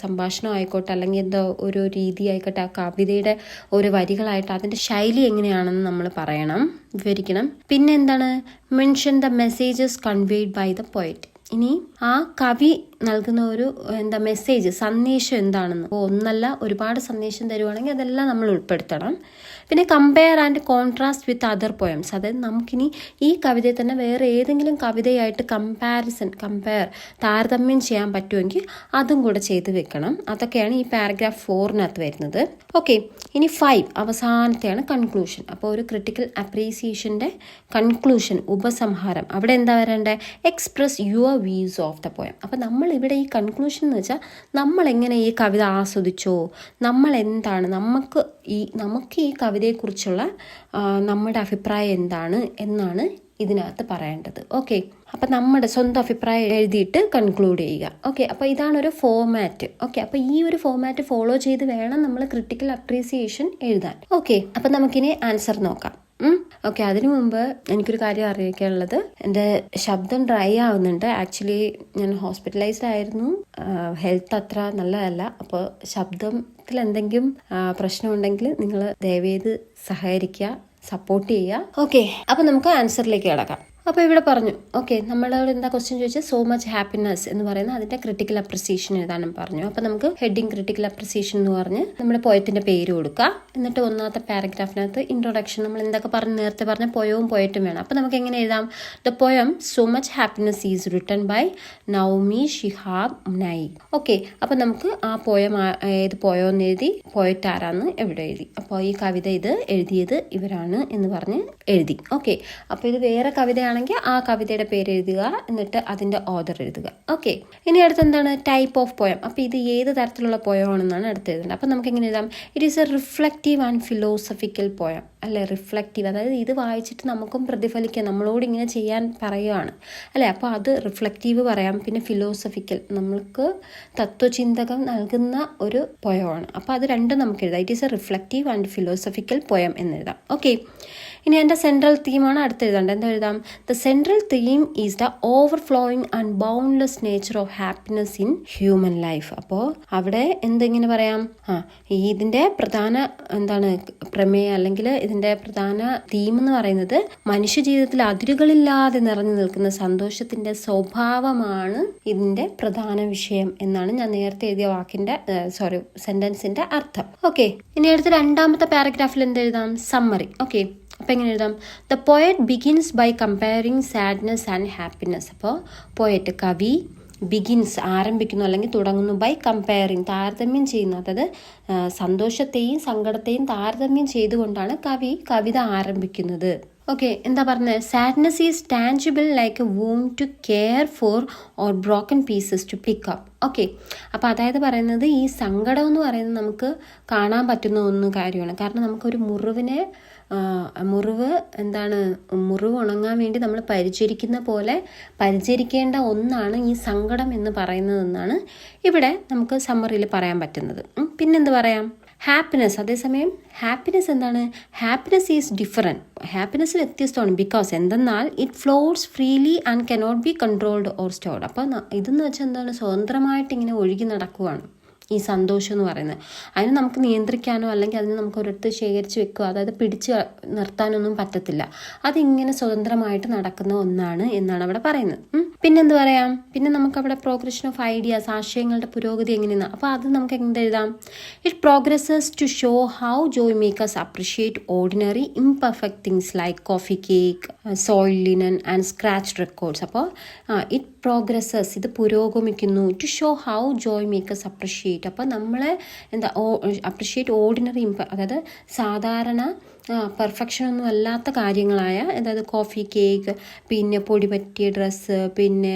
സംഭാഷണം ആയിക്കോട്ടെ അല്ലെങ്കിൽ എന്തോ ഒരു രീതി ആയിക്കോട്ടെ, ആ കവിതയുടെ ഒരു വരികളായിട്ട് അതിൻ്റെ ശൈലി എങ്ങനെയാണെന്ന് നമ്മൾ പറയണം, വിവരിക്കണം. പിന്നെ എന്താണ്? Mention the messages conveyed by the poet. ഇനി ആ കവി നൽകുന്ന ഒരു മെസ്സേജ്, സന്ദേശം എന്താണെന്ന്. ഒന്നല്ല ഒരുപാട് സന്ദേശം തരുവാണെങ്കിൽ അതെല്ലാം നമ്മൾ ഉൾപ്പെടുത്തണം. പിന്നെ compare and contrast with other poems. അതായത് നമുക്കിനി ഈ കവിതയെ തന്നെ വേറെ ഏതെങ്കിലും കവിതയായിട്ട് താരതമ്യം ചെയ്യാൻ പറ്റുമെങ്കിൽ അതും കൂടെ ചെയ്ത് വെക്കണം. അതൊക്കെയാണ് ഈ പാരഗ്രാഫ് 4 വരുന്നത്. ഓക്കെ, ഇനി 5 അവസാനത്തെയാണ് കൺക്ലൂഷൻ. അപ്പോൾ ഒരു ക്രിട്ടിക്കൽ അപ്രീസിയേഷൻ്റെ കൺക്ലൂഷൻ, ഉപസംഹാരം, അവിടെ എന്താ വരേണ്ടത്? Express your views of the poem. അപ്പോൾ നമ്മൾ ഇവിടെ ഈ കൺക്ലൂഷൻ എന്ന് വെച്ചാൽ നമ്മൾ എങ്ങനെ ഈ കവിത ആസ്വദിച്ചോ, നമ്മൾ എന്താണ്, നമുക്ക് ഈ കവിതയെക്കുറിച്ചുള്ള നമ്മുടെ അഭിപ്രായം എന്താണ് എന്നാണ് ഇതിനകത്ത് പറയേണ്ടത്. ഓക്കെ, അപ്പം നമ്മുടെ സ്വന്തം അഭിപ്രായം എഴുതിയിട്ട് കൺക്ലൂഡ് ചെയ്യുക. ഓക്കെ, അപ്പോൾ ഇതാണൊരു ഫോർമാറ്റ്. ഓക്കെ, അപ്പോൾ ഈ ഒരു ഫോർമാറ്റ് ഫോളോ ചെയ്ത് വേണം നമ്മൾ ക്രിട്ടിക്കൽ അപ്രീസിയേഷൻ എഴുതാൻ. ഓക്കെ, അപ്പം നമുക്കിനി ആൻസർ നോക്കാം. ഓക്കെ, അതിനു മുമ്പ് എനിക്കൊരു കാര്യം അറിയിക്കാനുള്ളത്, എൻ്റെ ശബ്ദം ഡ്രൈ ആവുന്നുണ്ട്. ആക്ച്വലി ഞാൻ ഹോസ്പിറ്റലൈസ്ഡ് ആയിരുന്നു, ഹെൽത്ത് അത്ര നല്ലതല്ല. അപ്പോൾ ശബ്ദത്തിൽ എന്തെങ്കിലും പ്രശ്നമുണ്ടെങ്കിൽ നിങ്ങൾ ദയവേത് സഹകരിക്കുക, സപ്പോർട്ട് ചെയ്യുക. ഓക്കെ, അപ്പം നമുക്ക് ആൻസറിലേക്ക് കിടക്കാം. അപ്പോൾ ഇവിടെ പറഞ്ഞു ഓക്കെ, നമ്മളോട് എന്താ ക്വസ്റ്റ്യൻ ചോദിച്ചാൽ സോ മച്ച് ഹാപ്പിനെസ് എന്ന് പറയുന്നത് അതിൻ്റെ ക്രിട്ടിക്കൽ അപ്രിസിയേഷൻ എഴുതാനും പറഞ്ഞു. അപ്പോൾ നമുക്ക് ഹെഡിങ് ക്രിട്ടിക്കൽ അപ്രിസിയേഷൻ എന്ന് പറഞ്ഞ് നമ്മുടെ പോയത്തിൻ്റെ പേര് കൊടുക്കുക. എന്നിട്ട് ഒന്നാമത്തെ പാരഗ്രാഫിനകത്ത് ഇൻട്രൊഡക്ഷൻ നമ്മൾ എന്തൊക്കെ നേരത്തെ പറഞ്ഞ പോയവും പോയറ്റും വേണം. അപ്പോൾ നമുക്ക് എങ്ങനെ എഴുതാം? The poem so much happiness is written by Naomi Shihab Nye. Okay, അപ്പോൾ നമുക്ക് ആ പോയം ഏത് പോയോന്ന് എഴുതി, പോയറ്റ് ആരാന്ന് എവിടെ എഴുതി. അപ്പോൾ ഈ കവിത ഇത് എഴുതിയത് ഇവരാണ് എന്ന് പറഞ്ഞ് എഴുതി. ഓക്കെ, അപ്പോൾ ഇത് വേറെ കവിതയാണ് ആ കവിതയുടെ പേര് എഴുതുക, എന്നിട്ട് അതിന്റെ ഓർഡർ എഴുതുക. ഓക്കെ, ഇനി അടുത്ത് എന്താണ്? Type of poem. അപ്പോൾ ഇത് ഏത് തരത്തിലുള്ള പോയം ആണെന്നാണ് അടുത്ത് എഴുതേണ്ടത്. അപ്പോൾ നമുക്ക് എങ്ങനെ എഴുതാം? It is A reflective and philosophical poem. അല്ലെ, റിഫ്ലക്റ്റീവ്, അതായത് ഇത് വായിച്ചിട്ട് നമുക്കും പ്രതിഫലിക്കുക, നമ്മളോട് ഇങ്ങനെ ചെയ്യാൻ പറയുകയാണ് അല്ലെ. അപ്പോൾ അത് റിഫ്ലക്റ്റീവ് പറയാം. പിന്നെ ഫിലോസഫിക്കൽ, നമ്മൾക്ക് തത്വചിന്തകം നൽകുന്ന ഒരു പോയമാണ്. അപ്പോൾ അത് രണ്ടും നമുക്ക് എഴുതാം. It is A reflective and philosophical poem എന്നെഴുതാം. ഓക്കെ, ഇനി എൻ്റെ സെൻട്രൽ തീമാണ് അടുത്ത് എഴുതേണ്ടത്. എന്താ എഴുതാം? The central theme is the overflowing and boundless nature of happiness in human life. അപ്പോൾ അവിടെ എന്തെങ്ങനെ പറയാം? ഇതിൻ്റെ പ്രധാന എന്താണ് പ്രമേയം, അല്ലെങ്കിൽ ഇതിൻ്റെ പ്രധാന തീം എന്ന് പറയുന്നത് മനുഷ്യ ജീവിതത്തിൽ അതിരുകളില്ലാതെ നിറഞ്ഞു നിൽക്കുന്ന സന്തോഷത്തിൻ്റെ സ്വഭാവമാണ് ഇതിൻ്റെ പ്രധാന വിഷയം എന്നാണ് ഞാൻ നേരത്തെ എഴുതിയ സെന്റൻസിന്റെ അർത്ഥം. ഓക്കെ, ഇനി അടുത്ത രണ്ടാമത്തെ പാരഗ്രാഫിൽ എന്തെഴുതാം? സമ്മറി. ഓക്കെ, അപ്പോൾ എങ്ങനെ എഴുതാം? The poet begins by comparing sadness and happiness. അപ്പോൾ പോയറ്റ്, കവി, ബിഗിൻസ് ആരംഭിക്കുന്നു അല്ലെങ്കിൽ തുടങ്ങുന്നു, ബൈ കമ്പയറിങ് താരതമ്യം ചെയ്യുന്നു. അതായത് സന്തോഷത്തെയും സങ്കടത്തെയും താരതമ്യം ചെയ്തുകൊണ്ടാണ് കവിത ആരംഭിക്കുന്നത്. ഓക്കെ, എന്താ പറഞ്ഞത്? Sadness is tangible like a wound to care for or broken pieces to pick up. Okay, അപ്പോൾ അതായത് പറയുന്നത് ഈ സങ്കടം എന്ന് പറയുന്നത് നമുക്ക് കാണാൻ പറ്റുന്ന കാര്യമാണ്. കാരണം നമുക്കൊരു മുറിവ് ഉണങ്ങാൻ വേണ്ടി നമ്മൾ പരിചരിക്കുന്ന പോലെ പരിചരിക്കേണ്ട ഒന്നാണ് ഈ സങ്കടം എന്ന് പറയുന്നതെന്നാണ് ഇവിടെ നമുക്ക് സമ്മറിയിൽ പറയാൻ പറ്റുന്നത്. പിന്നെന്ത് പറയാം? ഹാപ്പിനെസ്. അതേസമയം ഹാപ്പിനെസ് എന്താണ്? Happiness is different. ഹാപ്പിനെസ് വ്യത്യസ്തമാണ്. ബിക്കോസ് എന്തെന്നാൽ it floats freely and cannot be controlled or stored. അപ്പോൾ ഇതെന്ന് വെച്ചാൽ എന്താണ്? സ്വതന്ത്രമായിട്ട് ഇങ്ങനെ ഒഴുകി നടക്കുവാണ് ഈ സന്തോഷം എന്ന് പറയുന്നത്. അതിന് നമുക്ക് നിയന്ത്രിക്കാനോ അല്ലെങ്കിൽ അതിന് നമുക്ക് ഒരിടത്ത് ശേഖരിച്ച് വെക്കുക, അതായത് പിടിച്ച് നിർത്താനൊന്നും പറ്റത്തില്ല. അതിങ്ങനെ സ്വതന്ത്രമായിട്ട് നടക്കുന്ന ഒന്നാണ് എന്നാണ് അവിടെ പറയുന്നത്. പിന്നെന്ത് പറയാം? പിന്നെ നമുക്കവിടെ പ്രോഗ്രഷൻ ഓഫ് ഐഡിയാസ്, ആശയങ്ങളുടെ പുരോഗതി എങ്ങനെയാണ്. അപ്പോൾ അത് നമുക്ക് എങ്ങനെ എഴുതാം? It progresses to show how joy makers appreciate ordinary imperfect things like coffee cake, soil linen and scratch records. അപ്പോൾ ഇറ്റ് പ്രോഗ്രസസ്, ഇത് പുരോഗമിക്കുന്നു. To show how joy makers appreciate, അപ്പോൾ നമ്മളെ അപ്രിഷിയേറ്റ് ഓർഡിനറി അതായത് സാധാരണ പെർഫെക്ഷനൊന്നും അല്ലാത്ത കാര്യങ്ങളായ, അതായത് കോഫി കേക്ക്, പിന്നെ പൊടി പറ്റിയ ഡ്രസ്സ്, പിന്നെ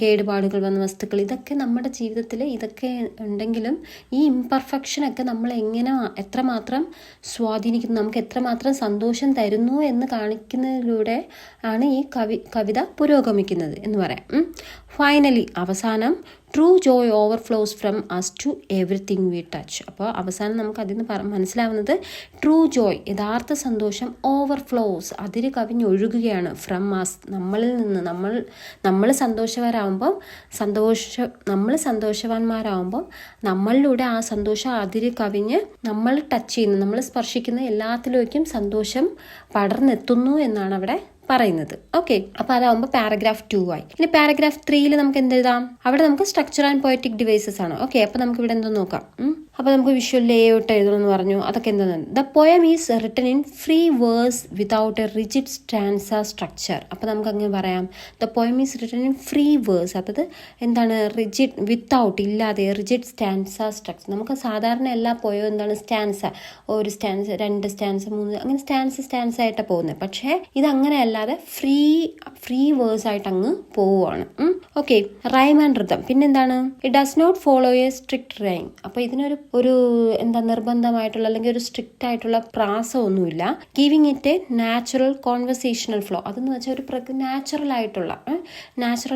കേടുപാടുകൾ വന്ന വസ്തുക്കൾ, ഇതൊക്കെ നമ്മുടെ ജീവിതത്തിൽ ഇതൊക്കെ ഉണ്ടെങ്കിലും ഈ ഇംപെർഫെക്ഷനൊക്കെ നമ്മളെ എത്രമാത്രം സ്വാധീനിക്കുന്നു, നമുക്ക് എത്രമാത്രം സന്തോഷം തരുന്നു എന്ന് കാണിക്കുന്നതിലൂടെ ആണ് ഈ കവിത പുരോഗമിക്കുന്നത് എന്ന് പറയാം. ഫൈനലി, അവസാനം, true joy overflows from us to everything we touch. അപ്പോൾ അവസാനം നമുക്ക് അതിൽ നിന്ന് മനസ്സിലാവുന്നത് ട്രൂ ജോയ്, യഥാർത്ഥ സന്തോഷം, ഓവർഫ്ലോസ്, അതിര് കവിഞ്ഞൊഴുകുകയാണ്, ഫ്രം അസ്, നമ്മളിൽ നിന്ന്. നമ്മൾ സന്തോഷവാന്മാരാകുമ്പോൾ നമ്മളിലൂടെ ആ സന്തോഷം അതിര് കവിഞ്ഞ് നമ്മൾ ടച്ച് ചെയ്യുന്ന, നമ്മൾ സ്പർശിക്കുന്ന എല്ലാത്തിലേക്കും സന്തോഷം പടർന്നെത്തുന്നു എന്നാണ് അവിടെ പറയുന്നത്. ഓക്കെ, അപ്പോൾ അതാവുമ്പോൾ പാരഗ്രാഫ് 2 ആയി. ഇനി പാരഗ്രാഫ് 3 നമുക്ക് എന്തെഴുതാം? അവിടെ നമുക്ക് സ്ട്രക്ചർ ആൻഡ് പോയറ്റിക് ഡിവൈസസ് ആണ്. ഓക്കെ, അപ്പോൾ നമുക്ക് ഇവിടെ എന്തോ നോക്കാം. അപ്പോൾ നമുക്ക് വിഷ്വൽ ലേഔട്ട് എഴുതണമെന്ന് പറഞ്ഞു. അതൊക്കെ എന്താണ്? The poem is written in free verse without a rigid stanza structure. അപ്പോൾ നമുക്ക് അങ്ങനെ പറയാം, the poem is written in free verse, അതായത് എന്താണ്? റിജിഡ്, വിത്തൗട്ട്, ഇല്ലാതെ, റിജിഡ് സ്റ്റാൻസ സ്ട്രക്ചർ. നമുക്ക് സാധാരണ എല്ലാ പോയവും എന്താണ്? സ്റ്റാൻസ, ഒരു സ്റ്റാൻസ, 2 സ്റ്റാൻസ, 3, അങ്ങനെ സ്റ്റാൻസ ആയിട്ടാണ് പോകുന്നത്. പക്ഷേ ഇത് അങ്ങനെയല്ലാതെ ഫ്രീ വേഴ്സ് ആയിട്ട് അങ്ങ് പോവുകയാണ്. Okay, rhyme and rhythm. പിന്നെന്താണ്? It does not follow a strict rhyme. അപ്പോൾ ഇതിനൊരു നിർബന്ധമായിട്ടുള്ള അല്ലെങ്കിൽ ഒരു സ്ട്രിക്റ്റ് ആയിട്ടുള്ള പ്രാസമൊന്നുമില്ല. Giving it a natural conversational flow. അതെന്ന് വെച്ചാൽ ഒരു നാച്ചുറൽ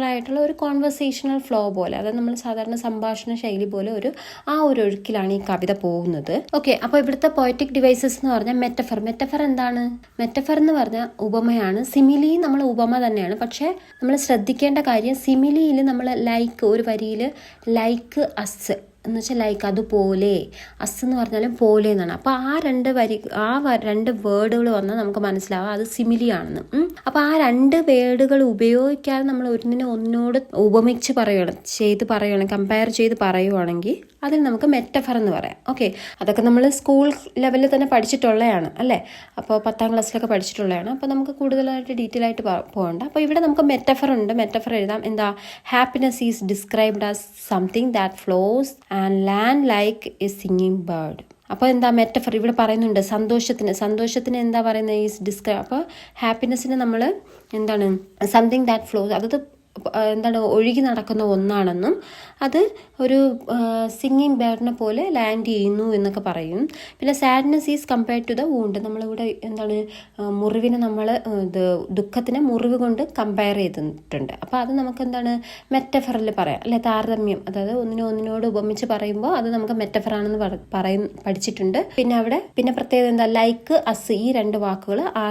ആയിട്ടുള്ള ഒരു കോൺവെർസേഷണൽ ഫ്ലോ പോലെ, അതായത് നമ്മൾ സാധാരണ സംഭാഷണ ശൈലി പോലെ ഒരു ഒഴുക്കിലാണ് ഈ കവിത പോകുന്നത്. ഓക്കെ, അപ്പോൾ ഇവിടുത്തെ പോയറ്റിക് ഡിവൈസസ് എന്ന് പറഞ്ഞാൽ മെറ്റഫർ എന്താണ്? മെറ്റഫർ എന്ന് പറഞ്ഞാൽ ഉപമയാണ്. സിമിലി നമ്മൾ ഉപമ തന്നെയാണ്. പക്ഷേ നമ്മൾ ശ്രദ്ധിക്കേണ്ട കാര്യം, സിമിലിയിൽ നമ്മൾ ഒരു വരിയിൽ ലൈക്ക് അസ് എന്ന് വെച്ചാൽ ലൈക്ക് അതുപോലെ, അസ് എന്ന് പറഞ്ഞാലും പോലെ എന്നാണ്. അപ്പോൾ ആ രണ്ട് വേർഡുകൾ വന്നാൽ നമുക്ക് മനസ്സിലാവാം അത് സിമിലി ആണെന്ന്. അപ്പോൾ ആ രണ്ട് വേർഡുകൾ ഉപയോഗിക്കാതെ നമ്മൾ ഒന്നിനോട് ഉപമിച്ച് പറയുകയാണ്, കമ്പയർ ചെയ്ത് പറയുവാണെങ്കിൽ അതിന് നമുക്ക് മെറ്റഫർ എന്ന് പറയാം. ഓക്കെ, അതൊക്കെ നമ്മൾ സ്കൂൾ ലെവലിൽ തന്നെ പഠിച്ചിട്ടുള്ളതാണ് അല്ലേ? അപ്പോൾ 10ാം ക്ലാസ്സിലൊക്കെ പഠിച്ചിട്ടുള്ളതാണ്. അപ്പോൾ നമുക്ക് കൂടുതലായിട്ട് ഡീറ്റെയിൽ ആയിട്ട് പോകണ്ട. അപ്പോൾ ഇവിടെ നമുക്ക് മെറ്റഫർ ഉണ്ട്. മെറ്റഫർ എഴുതാം. എന്താ? Happiness is described as something that flows and land like a singing bird. അപ്പോൾ എന്താ മെറ്റഫർ ഇവിടെ പറയുന്നുണ്ട്? സന്തോഷത്തിന് എന്താ പറയുന്നത്? Is describe. അപ്പോൾ ഹാപ്പിനെസ്സിന് നമ്മൾ എന്താണ്? സംതിങ് ദാറ്റ് ഫ്ലോസ്, അത് എന്താണ്? ഒഴുകി നടക്കുന്ന ഒന്നാണെന്നും അത് ഒരു സിംഗിങ് ബേർഡിനെ പോലെ ലാൻഡ് ചെയ്യുന്നു എന്നൊക്കെ പറയും. പിന്നെ sadness is compared to the wound. നമ്മളിവിടെ എന്താണ്? മുറിവിനെ നമ്മൾ ദുഃഖത്തിനെ മുറിവ് കൊണ്ട് കമ്പയർ ചെയ്തിട്ടുണ്ട്. അപ്പോൾ അത് നമുക്ക് എന്താണ്? മെറ്റഫറിൽ പറയാം അല്ലെ? താരതമ്യം, അതായത് ഒന്നിനോട് ഉപമിച്ച് പറയുമ്പോൾ അത് നമുക്ക് മെറ്റഫറാണെന്ന് പഠിച്ചിട്ടുണ്ട്. പിന്നെ പ്രത്യേകത എന്താ? ലൈക്ക്, അസ്, ഈ രണ്ട് വാക്കുകൾ ആ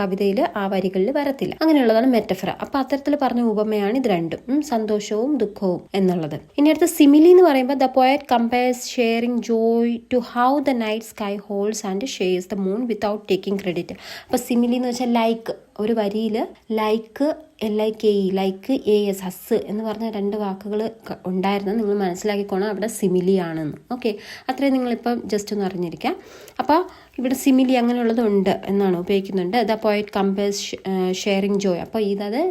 കവിതയിൽ ആ വരികളിൽ വരത്തില്ല. അങ്ങനെയുള്ളതാണ് മെറ്റഫർ. അപ്പോൾ അത്തരത്തിൽ പറഞ്ഞ ഉപമയാണ് ഇത് രണ്ടും, സന്തോഷവും ദുഃഖവും എന്നുള്ളത്. ഇനി അടുത്ത സിമിലി എന്ന് പറയുമ്പോൾ the poet compares sharing joy to how the night sky holds and shares the moon without taking credit. അപ്പോൾ സിമിലി എന്ന് വെച്ചാൽ ലൈക്ക്, ഒരു വരിയിൽ like, LIKE, like, AS, as എന്ന് പറഞ്ഞ രണ്ട് വാക്കുകൾ ഉണ്ടായിരുന്നത് നിങ്ങൾ മനസ്സിലാക്കിക്കോണം അവിടെ സിമിലി ആണെന്ന്. ഓക്കെ, അത്രയും നിങ്ങളിപ്പം ജസ്റ്റ് ഒന്ന് അറിഞ്ഞിരിക്കാം. അപ്പോൾ ഇവിടെ സിമിലി അങ്ങനെയുള്ളതുണ്ട് എന്നാണ് ഉപയോഗിക്കുന്നുണ്ട്. The poet compares sharing Joy. അപ്പോൾ ഇതത്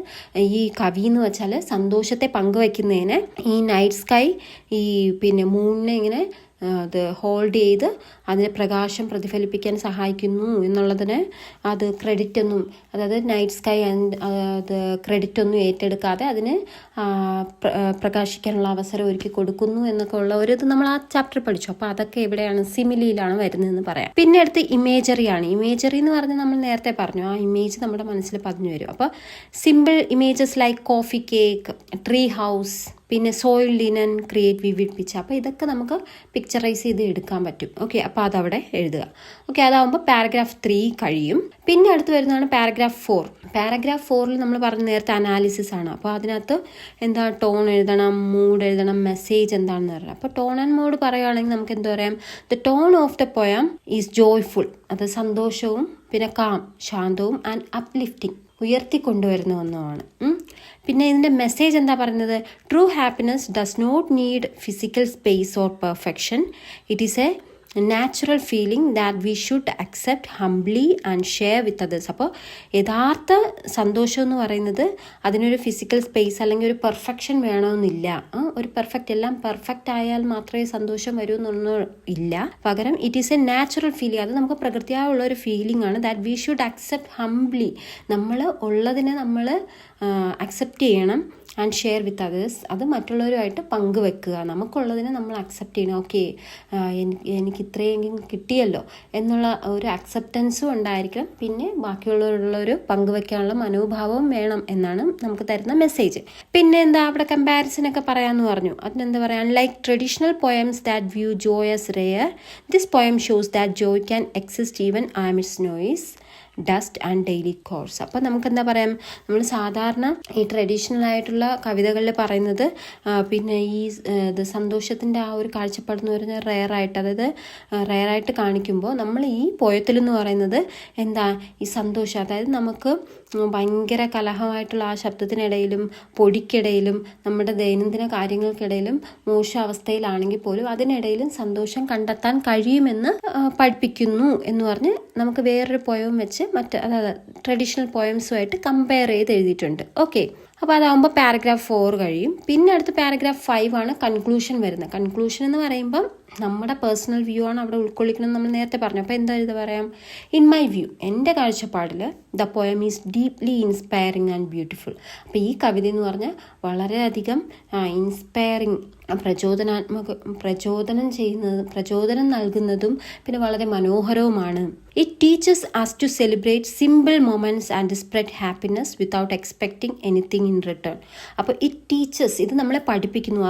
ഈ കവി എന്ന് വെച്ചാൽ സന്തോഷത്തെ പങ്കുവയ്ക്കുന്നതിന് ഈ നൈറ്റ് സ്കൈ, ഈ പിന്നെ മൂണിനെ ഇങ്ങനെ അത് ഹോൾഡ് ചെയ്ത് അതിന് പ്രകാശം പ്രതിഫലിപ്പിക്കാൻ സഹായിക്കുന്നു എന്നുള്ളതിന് അത് ക്രെഡിറ്റ് ഒന്നും, അതായത് നൈറ്റ് സ്കൈ അത് ക്രെഡിറ്റ് ഒന്നും ഏറ്റെടുക്കാതെ അതിന് പ്രകാശിക്കാനുള്ള അവസരം ഒരുക്കി കൊടുക്കുന്നു എന്നൊക്കെ ഉള്ള ഒരു ഇത് നമ്മൾ ആ ചാപ്റ്റർ പഠിച്ചു. അപ്പോൾ അതൊക്കെ എവിടെയാണ്? സിമിലിയിലാണ് വരുന്നതെന്ന് പറയാം. പിന്നെ അടുത്ത് ഇമേജറിയാണ്. ഇമേജറി എന്ന് പറഞ്ഞാൽ നമ്മൾ നേരത്തെ പറഞ്ഞു, ആ ഇമേജ് നമ്മുടെ മനസ്സിൽ പതിഞ്ഞു വരും. അപ്പോൾ simple images like coffee cake, tree house, പിന്നെ soil linen create vivid picture. അപ്പോൾ ഇതൊക്കെ നമുക്ക് പിക്ചറൈസ് ചെയ്ത് എടുക്കാൻ പറ്റും. ഓക്കെ, അപ്പോൾ അതവിടെ എഴുതുക. ഓക്കെ, അതാവുമ്പോൾ പാരഗ്രാഫ് 3 കഴിയും. പിന്നെ അടുത്ത് വരുന്നതാണ് പാരഗ്രാഫ് 4. പാരഗ്രാഫ് 4ൽ നമ്മൾ പറഞ്ഞ നേരത്തെ അനാലിസിസ് ആണ്. അപ്പോൾ അതിനകത്ത് എന്താ? ടോൺ എഴുതണം, മൂഡ് എഴുതണം, മെസ്സേജ് എന്താണെന്ന് പറയാം. അപ്പോൾ ടോൺ ആൻഡ് മൂഡ് പറയുകയാണെങ്കിൽ നമുക്ക് എന്താ പറയാം? The tone of the poem is joyful, അത് സന്തോഷവും, പിന്നെ കാം, ശാന്തവും, ആൻഡ് അപ്ലിഫ്റ്റിംഗ്, ഉയർത്തിക്കൊണ്ടുവരുന്ന ഒന്നുമാണ്. പിന്നെ ഇതിൻ്റെ മെസ്സേജ് എന്താ പറയുന്നത്? True happiness does not need physical space or perfection. It is a natural feeling that we should accept humbly and share with others. അപ്പോൾ യഥാർത്ഥ സന്തോഷം എന്ന് പറയുന്നത് അതിനൊരു ഫിസിക്കൽ സ്പേസ് അല്ലെങ്കിൽ ഒരു പെർഫെക്ഷൻ വേണമെന്നില്ല. ഒരു എല്ലാം പെർഫെക്റ്റ് ആയാൽ മാത്രമേ സന്തോഷം വരൂ എന്നൊന്നും ഇല്ല. പകരം it is a natural feeling, അത് നമുക്ക് പ്രകൃതിയായുള്ള ഒരു ഫീലിംഗ് ആണ്. That we should accept humbly, നമ്മൾ ഉള്ളതിനെ നമ്മൾ അക്സെപ്റ്റ് ചെയ്യണം. ആൻഡ് ഷെയർ വിത്ത് അതേഴ്സ്, അത് മറ്റുള്ളവരുമായിട്ട് പങ്കുവെക്കുക. നമുക്കുള്ളതിനെ നമ്മൾ അക്സെപ്റ്റ് ചെയ്യണം. ഓക്കെ, എനിക്ക് ഇത്രയെങ്കിലും കിട്ടിയല്ലോ എന്നുള്ള ഒരു അക്സെപ്റ്റൻസും ഉണ്ടായിരിക്കണം. പിന്നെ ബാക്കിയുള്ളവരുള്ളൊരു പങ്കുവെക്കാനുള്ള മനോഭാവവും വേണം എന്നാണ് നമുക്ക് തരുന്ന മെസ്സേജ്. പിന്നെ എന്താ? അവിടെ കമ്പാരിസൺ ഒക്കെ പറയാമെന്ന് പറഞ്ഞു. അതിനെന്താ പറയാൻ? Like traditional poems that view joy as rare, this poem shows that joy can exist even amidst noise, dust and daily course. അപ്പോൾ നമുക്ക് എന്താ പറയാം? നമ്മൾ സാധാരണ ഈ ട്രഡീഷണൽ ആയിട്ടുള്ള കവിതകളിൽ പറയുന്നത് പിന്നെ ഈ സന്തോഷത്തിൻ്റെ ആ ഒരു കാഴ്ചപ്പാടെന്ന് പറയുന്നത് റെയറായിട്ട്, അതായത് റെയറായിട്ട് കാണിക്കുമ്പോൾ നമ്മൾ ഈ പോയത്തിലെന്ന് പറയുന്നത് എന്താ? ഈ സന്തോഷം, അതായത് നമുക്ക് ഭയങ്കര കലഹമായിട്ടുള്ള ആ ശബ്ദത്തിനിടയിലും പൊടിക്കിടയിലും നമ്മുടെ ദൈനംദിന കാര്യങ്ങൾക്കിടയിലും മോശം അവസ്ഥയിലാണെങ്കിൽ പോലും അതിനിടയിലും സന്തോഷം കണ്ടെത്താൻ കഴിയുമെന്ന് പഠിപ്പിക്കുന്നു എന്ന് പറഞ്ഞ് നമുക്ക് വേറൊരു പോയവും വെച്ച് അതായത് ട്രഡീഷണൽ പോയംസുമായിട്ട് കമ്പയർ ചെയ്ത് എഴുതിയിട്ടുണ്ട്. ഓക്കെ, അപ്പോൾ അതാകുമ്പോൾ പാരഗ്രാഫ് 4 കഴിയും. പിന്നെ അടുത്ത പാരഗ്രാഫ് 5 ആണ് കൺക്ലൂഷൻ വരുന്നത്. കൺക്ലൂഷൻ എന്ന് പറയുമ്പം നമ്മുടെ പേഴ്സണൽ വ്യൂ ആണ് അവിടെ ഉൾക്കൊള്ളിക്കണം നമ്മൾ നേരത്തെ പറഞ്ഞു. അപ്പോൾ എന്താ ഇത് പറയാം? ഇൻ മൈ വ്യൂ, എൻ്റെ കാഴ്ചപ്പാടിൽ the poem is deeply inspiring and beautiful. അപ്പോൾ ഈ കവിത എന്ന് പറഞ്ഞാൽ വളരെയധികം ഇൻസ്പയറിങ്, പ്രചോദനം നൽകുന്നതും പിന്നെ വളരെ മനോഹരവുമാണ്. It teaches us to celebrate simple moments and spread happiness without expecting anything in return. അപ്പോൾ ഇറ്റ് ടീച്ചസ്, ഇത് നമ്മളെ പഠിപ്പിക്കുന്നു,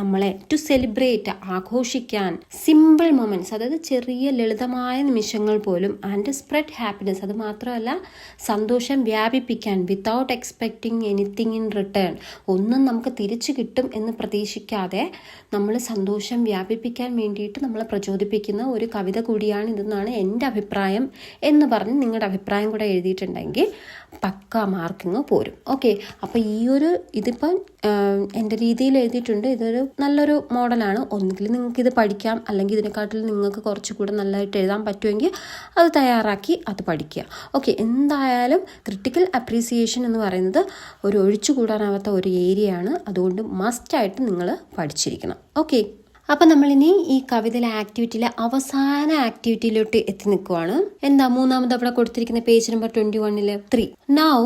നമ്മളെ ടു സെലിബ്രേറ്റ്, ആഘോഷിക്കാൻ, സിമ്പിൾ മൊമെന്റ്സ്, അതായത് ചെറിയ ലളിതമായ നിമിഷങ്ങൾ പോലും, ആൻഡ് സ്പ്രെഡ് ഹാപ്പിനെസ്, അത് മാത്രമല്ല സന്തോഷം വ്യാപിപ്പിക്കാൻ, without expecting anything in return, ഒന്നും നമുക്ക് തിരിച്ചു കിട്ടും എന്ന് പ്രതീക്ഷിക്കാതെ നമ്മൾ സന്തോഷം വ്യാപിപ്പിക്കാൻ വേണ്ടിയിട്ട് നമ്മളെ പ്രചോദിപ്പിക്കുന്ന ഒരു കവിത കൂടിയാണ് ഇതെന്നാണ് എൻ്റെ അഭിപ്രായം എന്ന് പറഞ്ഞ് നിങ്ങളുടെ അഭിപ്രായം കൂടെ എഴുതിയിട്ടുണ്ടെങ്കിൽ പക്ക മാർക്കിങ് പോരും. ഓക്കെ, അപ്പോൾ ഇതിപ്പം എൻ്റെ രീതിയിൽ എഴുതിയിട്ടുണ്ട്. ഇതൊരു നല്ലൊരു മോഡലാണ്. ഒന്നുകിൽ നിങ്ങൾക്ക് ഇത് പഠിക്കാം, അല്ലെങ്കിൽ ഇതിനെക്കാട്ടിൽ നിങ്ങൾക്ക് കുറച്ചുകൂടെ നല്ലതായിട്ട് എഴുതാൻ പറ്റുമെങ്കിൽ അത് തയ്യാറാക്കി അത് പഠിക്കുക. ഓക്കെ, എന്തായാലും ക്രിട്ടിക്കൽ അപ്രീസിയേഷൻ എന്ന് പറയുന്നത് ഒരു ഒഴിച്ചുകൂടാനാവാത്ത ഒരു ഏരിയയാണ്. അതുകൊണ്ട് മസ്റ്റായിട്ട് നിങ്ങൾ പഠിച്ചിരിക്കണം. ഓക്കെ, അപ്പം നമ്മളിനി ഈ കവിതയിലെ ആക്ടിവിറ്റിയിലെ അവസാന ആക്ടിവിറ്റിയിലോട്ട് എത്തി നിൽക്കുവാണ്. എന്താ മൂന്നാമത് അവിടെ കൊടുത്തിരിക്കുന്ന page number 21 3. Now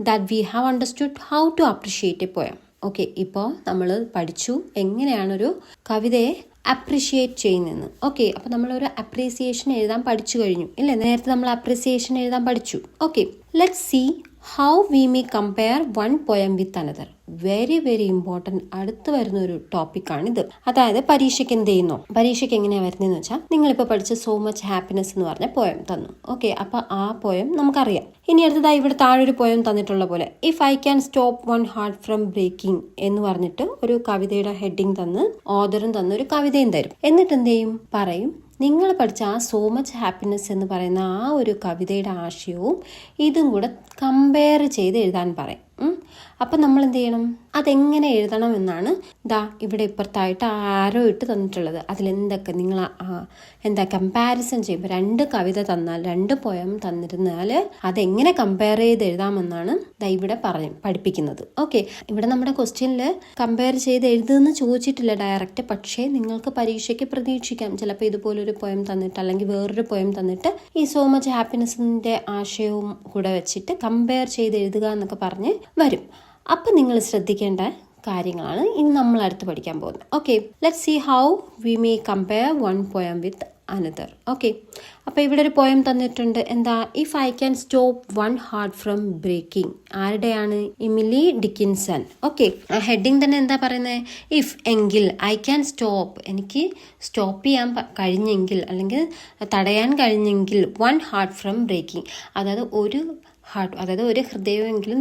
that we have understood how to appreciate a poem. Okay, ഇപ്പോൾ നമ്മൾ പഠിച്ചു എങ്ങനെയാണ് ഒരു കവിതയെ അപ്രിഷിയേറ്റ് ചെയ്യുന്നതെന്ന്. ഓക്കെ, അപ്പോൾ നമ്മളൊരു അപ്രീസിയേഷൻ എഴുതാൻ പഠിച്ചു കഴിഞ്ഞു ഇല്ലേ? നേരത്തെ നമ്മൾ അപ്രീസിയേഷൻ എഴുതാൻ പഠിച്ചു. Okay, let's see how we may compare one poem with another. Very very important അടുത്ത് വരുന്ന ഒരു ടോപ്പിക്കാണിത്. അതായത് പരീക്ഷയ്ക്ക് എന്ത് ചെയ്യുന്നു, പരീക്ഷയ്ക്ക് എങ്ങനെയാണ് വരുന്നതെന്ന് വെച്ചാൽ നിങ്ങളിപ്പോൾ പഠിച്ച സോ മച്ച് ഹാപ്പിനെസ് എന്ന് പറഞ്ഞ പോയം തന്നു. ഓക്കെ, അപ്പോൾ ആ പോയം നമുക്കറിയാം. ഇനി അടുത്തതായി ഇവിടെ താഴൊരു പോയം തന്നിട്ടുള്ള പോലെ, if I can stop one heart from breaking എന്ന് പറഞ്ഞിട്ട് ഒരു കവിതയുടെ ഹെഡിങ് തന്ന് ഓദറും തന്ന് ഒരു കവിതയും തരും. എന്നിട്ട് എന്ത് ചെയ്യും, പറയും നിങ്ങൾ പഠിച്ച ആ സോ മച്ച് ഹാപ്പിനെസ് എന്ന് പറയുന്ന ആ ഒരു കവിതയുടെ ആശയവും ഇതും കൂടെ കമ്പയർ ചെയ്ത് എഴുതാൻ പറയും. അപ്പം നമ്മൾ എന്ത് ചെയ്യണം, അതെങ്ങനെ എഴുതണം എന്നാണ് ഇവിടെ ഇപ്പുറത്തായിട്ട് ആരോ ഇട്ട് തന്നിട്ടുള്ളത്. അതിലെന്തൊക്കെ നിങ്ങൾ കമ്പാരിസൺ ചെയ്യുമ്പോൾ രണ്ട് കവിത തന്നാൽ, രണ്ട് പോയം തന്നിരുന്നാൽ അതെങ്ങനെ കമ്പയർ ചെയ്ത് എഴുതാമെന്നാണ് ഇവിടെ പഠിപ്പിക്കുന്നത്. ഓക്കെ, ഇവിടെ നമ്മുടെ ക്വസ്റ്റ്യനിൽ കമ്പയർ ചെയ്ത് എഴുതുമെന്ന് ചോദിച്ചിട്ടില്ല ഡയറക്റ്റ്. പക്ഷേ നിങ്ങൾക്ക് പരീക്ഷയ്ക്ക് പ്രതീക്ഷിക്കാം, ചിലപ്പോൾ ഇതുപോലൊരു പോയം തന്നിട്ട് അല്ലെങ്കിൽ വേറൊരു പോയം തന്നിട്ട് ഈ സോ മച്ച് ഹാപ്പിനെസിന്റെ ആശയവും കൂടെ വെച്ചിട്ട് കമ്പയർ ചെയ്ത് എഴുതുക എന്നൊക്കെ പറഞ്ഞ് വരും. അപ്പം നിങ്ങൾ ശ്രദ്ധിക്കേണ്ട കാര്യങ്ങളാണ് ഇനി നമ്മൾ അടുത്ത് പഠിക്കാൻ പോകുന്നത്. Okay, let's see how we may compare one poem with another. Okay, അപ്പോൾ ഇവിടെ ഒരു പോയം തന്നിട്ടുണ്ട്. എന്താ, if I can stop one heart from breaking. ആരുടെയാണ്? Emily Dickinson. ഓക്കെ, ആ ഹെഡിങ് തന്നെ എന്താ പറയുന്നത്, ഇഫ് എങ്കിൽ, ഐ ക്യാൻ സ്റ്റോപ്പ്, എനിക്ക് സ്റ്റോപ്പ് ചെയ്യാൻ കഴിഞ്ഞെങ്കിൽ അല്ലെങ്കിൽ തടയാൻ കഴിഞ്ഞെങ്കിൽ, വൺ ഹാർട്ട് ഫ്രം ബ്രേക്കിംഗ്, അതായത് ഒരു ഹൃദയമെങ്കിലും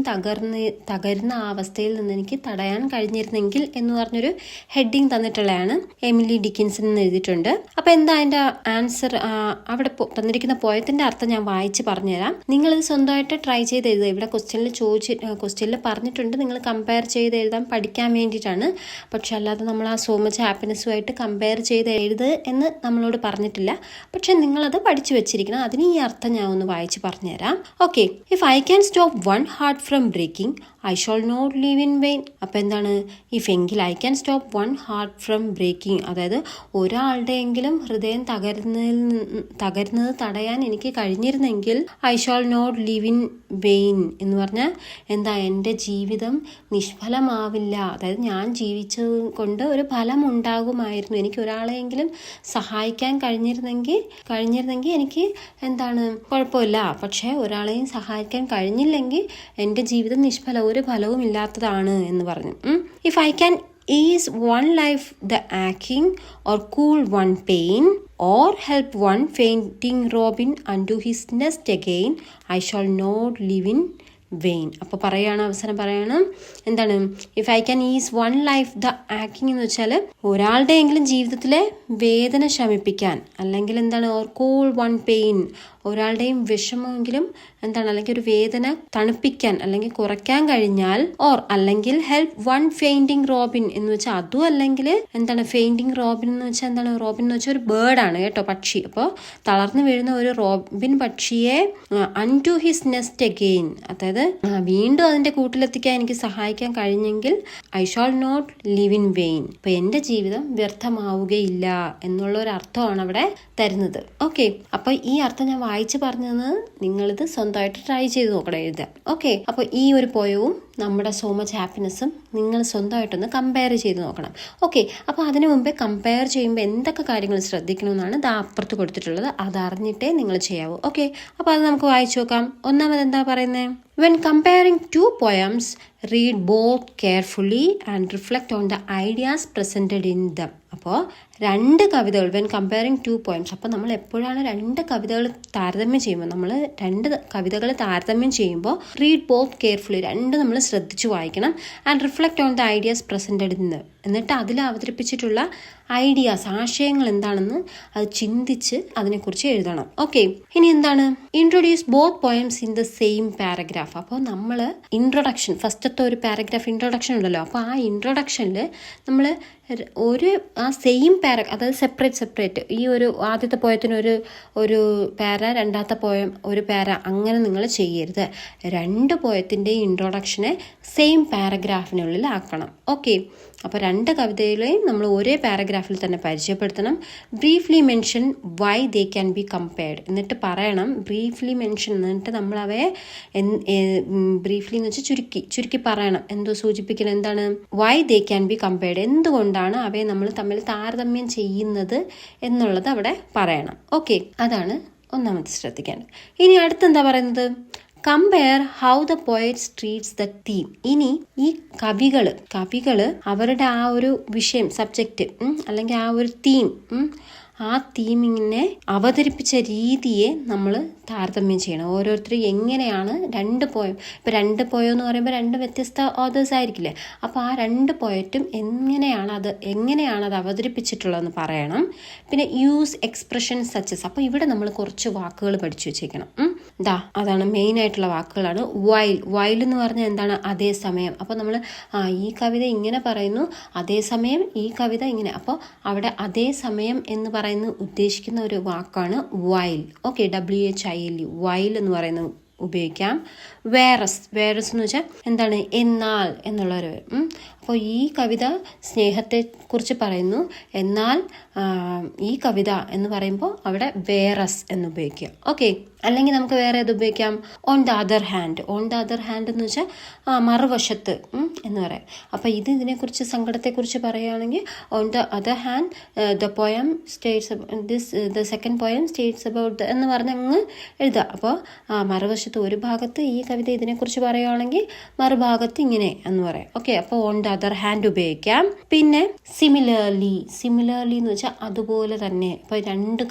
തകരുന്ന ആ അവസ്ഥയിൽ നിന്ന് എനിക്ക് തടയാൻ കഴിഞ്ഞിരുന്നെങ്കിൽ എന്ന് പറഞ്ഞൊരു ഹെഡിങ് തന്നിട്ടുള്ളതാണ്. എമിലി ഡിക്കിൻസൺ എന്ന് എഴുതിയിട്ടുണ്ട്. അപ്പൊ എന്താ അതിന്റെ ആൻസർ? അവിടെ തന്നിരിക്കുന്ന പോയത്തിന്റെ അർത്ഥം ഞാൻ വായിച്ച് പറഞ്ഞുതരാം. നിങ്ങളിത് സ്വന്തമായിട്ട് ട്രൈ ചെയ്ത് എഴുതുക. ഇവിടെ ക്വസ്റ്റ്യനിൽ പറഞ്ഞിട്ടുണ്ട് നിങ്ങൾ കമ്പയർ ചെയ്ത് എഴുതാൻ പഠിക്കാൻ വേണ്ടിയിട്ടാണ്. പക്ഷെ അല്ലാതെ നമ്മൾ ആ സോ മച്ച് ഹാപ്പിനെസ്സുമായിട്ട് കമ്പയർ ചെയ്ത് എഴുതുക എന്ന് നമ്മളോട് പറഞ്ഞിട്ടില്ല. പക്ഷെ നിങ്ങളത് പഠിച്ചു വെച്ചിരിക്കണം. അതിന് ഈ അർത്ഥം ഞാൻ ഒന്ന് വായിച്ച് പറഞ്ഞുതരാം. Okay, if I can stop one heart from breaking, I shall not live in vain. അപ്പം എന്താണ്, ഇഫ് എങ്കിൽ I can stop one heart from breaking, അതായത് ഒരാളുടെയെങ്കിലും ഹൃദയം തകരുന്നത് തടയാൻ എനിക്ക് കഴിഞ്ഞിരുന്നെങ്കിൽ I shall not live in vain എന്ന് പറഞ്ഞാൽ എന്താ, എൻ്റെ ജീവിതം നിഷ്ഫലമാവില്ല. അതായത് ഞാൻ ജീവിച്ചത് കൊണ്ട് ഒരു ഫലം ഉണ്ടാകുമായിരുന്നു. എനിക്ക് ഒരാളെയെങ്കിലും സഹായിക്കാൻ കഴിഞ്ഞിരുന്നെങ്കിൽ എനിക്ക് എന്താണ് കുഴപ്പമില്ല. പക്ഷേ ഒരാളെയും സഹായിക്കാൻ കഴിഞ്ഞില്ലെങ്കിൽ എൻ്റെ ജീവിതം നിഷ്ഫലം, ഒരു ഫലവും ഇല്ലാത്തതാണ് എന്ന് പറഞ്ഞു. If I can ease one life the aching or cool one pain or help one fainting robin unto his nest again, I shall not live in vain. അപ്പോൾ അവസാനം പറയാണ് എന്താണ്, if I can ease one life the aching എന്ന് വെച്ചാൽ ഒരാളുടെയെങ്കിലും ജീവിതത്തിലെ വേദന ശമിപ്പിക്കാൻ, അല്ലെങ്കിൽ എന്താണ് ഓർ കൂൾ വൺ പെയിൻ, ഒരാളുടെയും വിഷമമെങ്കിലും എന്താണ് അല്ലെങ്കിൽ ഒരു വേദന തണുപ്പിക്കാൻ അല്ലെങ്കിൽ കുറയ്ക്കാൻ കഴിഞ്ഞാൽ, അല്ലെങ്കിൽ ഹെൽപ്പ് വൺ ഫെയിൻറ്റിംഗ് റോബിൻ എന്ന് വെച്ചാൽ അതും അല്ലെങ്കിൽ എന്താണ് ഫെയിൻറ്റിംഗ് റോബിൻ എന്ന് വെച്ചാൽ എന്താണ്, റോബിൻ എന്ന് വെച്ചാൽ ഒരു ബേർഡാണ് കേട്ടോ, പക്ഷി. അപ്പോൾ തളർന്നു വീഴുന്ന ഒരു റോബിൻ പക്ഷിയെ അൺടു ഹിസ് നെസ്റ്റ് അഗെയിൻ, അതായത് വീണ്ടും അതിന്റെ കൂട്ടിലെത്തിക്കാൻ എനിക്ക് സഹായിക്കാൻ കഴിഞ്ഞെങ്കിൽ I shall not live in vain, അപ്പൊ എന്റെ ജീവിതം വ്യർത്ഥമാവുകയില്ല എന്നുള്ള ഒരു അർത്ഥമാണ് അവിടെ തരുന്നത്. ഓക്കെ, അപ്പൊ ഈ അർത്ഥം ഞാൻ വായിച്ചു പറഞ്ഞത് നിങ്ങളിത് സ്വന്തമായിട്ട് ട്രൈ ചെയ്ത് നോക്കണം എഴുതാൻ. ഓക്കെ, അപ്പൊ ഈ ഒരു പോയവും നമ്മുടെ സോ മച്ച് ഹാപ്പിനെസ്സും നിങ്ങൾ സ്വന്തമായിട്ടൊന്ന് കമ്പയർ ചെയ്ത് നോക്കണം. ഓക്കെ, അപ്പോൾ അതിനു മുമ്പേ കമ്പയർ ചെയ്യുമ്പോൾ എന്തൊക്കെ കാര്യങ്ങൾ ശ്രദ്ധിക്കണമെന്നാണ് ദാ അപ്പുറത്ത് കൊടുത്തിട്ടുള്ളത്. അതറിഞ്ഞിട്ടേ നിങ്ങൾ ചെയ്യാവൂ. ഓക്കെ, അപ്പോൾ അത് നമുക്ക് വായിച്ചു നോക്കാം. ഒന്നാമത് എന്താ പറയുന്നത്? When comparing two poems, read both carefully and reflect on the ideas presented in them. അപ്പോൾ രണ്ട് കവിതകൾ, വെൻ കമ്പയറിങ് ടു പോയംസ്, അപ്പോൾ നമ്മൾ എപ്പോഴാണ് രണ്ട് കവിതകൾ താരതമ്യം ചെയ്യുമ്പോൾ, നമ്മൾ രണ്ട് കവിതകൾ താരതമ്യം ചെയ്യുമ്പോൾ റീഡ് ബോത്ത് കെയർഫുള്ളി, രണ്ട് നമ്മൾ ശ്രദ്ധിച്ച് വായിക്കണം. And reflect on the ideas presented in them, എന്നിട്ട് അതിൽ അവതരിപ്പിച്ചിട്ടുള്ള ഐഡിയാസ്, ആശയങ്ങൾ എന്താണെന്ന് അത് ചിന്തിച്ച് അതിനെക്കുറിച്ച് എഴുതണം. ഓക്കെ, ഇനി എന്താണ്? Introduce both poems in the same paragraph. അപ്പോൾ നമ്മൾ ഇൻട്രൊഡക്ഷൻ, ഫസ്റ്റത്തെ ഒരു പാരഗ്രാഫ് ഇൻട്രൊഡക്ഷൻ ഉണ്ടല്ലോ, അപ്പോൾ ആ ഇൻട്രൊഡക്ഷനിൽ നമ്മൾ ഒരു ആ സെയിം അതായത് സെപ്പറേറ്റ് ഈ ഒരു ആദ്യത്തെ പോയത്തിന് ഒരു പാര, രണ്ടാമത്തെ പോയം ഒരു പാര, അങ്ങനെ നിങ്ങൾ ചെയ്യരുത്. രണ്ട് പോയത്തിൻ്റെ ഇൻട്രൊഡക്ഷനെ സെയിം പാരഗ്രാഫിനുള്ളിൽ ആക്കണം. ഓക്കെ, അപ്പോൾ രണ്ട് കവിതകളെയും നമ്മൾ ഒരേ പാരഗ്രാഫിൽ തന്നെ പരിചയപ്പെടുത്തണം. Briefly mention why they can be compared, എന്നിട്ട് പറയണം. ബ്രീഫ്ലി മെൻഷൻ, എന്നിട്ട് നമ്മൾ അവയെ ബ്രീഫ്ലി എന്ന് വെച്ചാൽ ചുരുക്കി പറയണം. എന്തോ സൂചിപ്പിക്കണം, എന്താണ്? Y they can be compared, എന്തുകൊണ്ടാണ് അവയെ നമ്മൾ തമ്മിൽ താരതമ്യം ചെയ്യുന്നത് എന്നുള്ളത് അവിടെ പറയണം. ഓക്കെ, അതാണ് ഒന്നാമത്തെ ശ്രദ്ധിക്കേണ്ടത്. ഇനി അടുത്തെന്താ പറയുന്നത്? Compare how the poets treats the theme. ഇനി ഈ കവികള് അവരുടെ ആ ഒരു വിഷയം, സബ്ജക്റ്റ് അല്ലെങ്കിൽ ആ ഒരു തീം, ആ തീമിനെ അവതരിപ്പിച്ച രീതിയെ നമ്മൾ താരതമ്യം ചെയ്യണം. ഓരോരുത്തരും എങ്ങനെയാണ് രണ്ട് പോയം, ഇപ്പോൾ രണ്ട് പോയം എന്ന് പറയുമ്പോൾ രണ്ട് വ്യത്യസ്ത ഓതേഴ്സ് ആയിരിക്കില്ലേ, അപ്പോൾ ആ രണ്ട് പോയറ്റും എങ്ങനെയാണ് അത് അവതരിപ്പിച്ചിട്ടുള്ളതെന്ന് പറയണം. പിന്നെ യൂസ് എക്സ്പ്രഷൻ സച്ചസ്, അപ്പോൾ ഇവിടെ നമ്മൾ കുറച്ച് വാക്കുകൾ പഠിച്ചു വെച്ചേക്കണം. അതാണ് മെയിൻ ആയിട്ടുള്ള വാക്കുകളാണ്. വൈൽ എന്ന് പറഞ്ഞാൽ എന്താണ്? അതേസമയം. അപ്പോൾ നമ്മൾ ഈ കവിത ഇങ്ങനെ പറയുന്നു, അതേസമയം ഈ കവിത ഇങ്ങനെ, അപ്പോൾ അവിടെ അതേസമയം എന്ന് ഉദ്ദേശിക്കുന്ന ഒരു വാക്കാണ് വൈൽ. ഓക്കെ, WHIL, വൈൽ എന്ന് പറയുന്നത് ഉപയോഗിക്കാം. വേറസ് എന്ന് വെച്ചാൽ എന്താണ്? എന്നാൽ എന്നുള്ളൊരു. അപ്പോൾ ഈ കവിത സ്നേഹത്തെ കുറിച്ച് പറയുന്നു, എന്നാൽ ഈ കവിത എന്ന് പറയുമ്പോൾ അവിടെ വേറസ് എന്ന് ഉപയോഗിക്കുക. ഓക്കെ, അല്ലെങ്കിൽ നമുക്ക് വേറെ ഏത് ഉപയോഗിക്കാം? ഓൺ ദ അതർ ഹാൻഡ് എന്ന് വെച്ചാൽ മറുവശത്ത് എന്ന് പറയാം. അപ്പോൾ ഇതിനെക്കുറിച്ച്, സങ്കടത്തെക്കുറിച്ച് പറയുകയാണെങ്കിൽ on the other hand the poem States the second poem States about എന്ന് പറഞ്ഞ് അങ്ങ് എഴുതുക. അപ്പോൾ മറുവശത്ത് ഒരു ഭാഗത്ത് ഈ കവിത ഇതിനെക്കുറിച്ച് പറയുകയാണെങ്കിൽ മറുഭാഗത്ത് ഇങ്ങനെ എന്ന് പറയാം. ഓക്കെ, അപ്പോൾ ഓൺ ദ അതർ ഹാൻഡ് ഉപയോഗിക്കാം. പിന്നെ സിമിലർലി എന്ന് വെച്ചാൽ അതുപോലെ തന്നെ. ഇപ്പോൾ രണ്ട്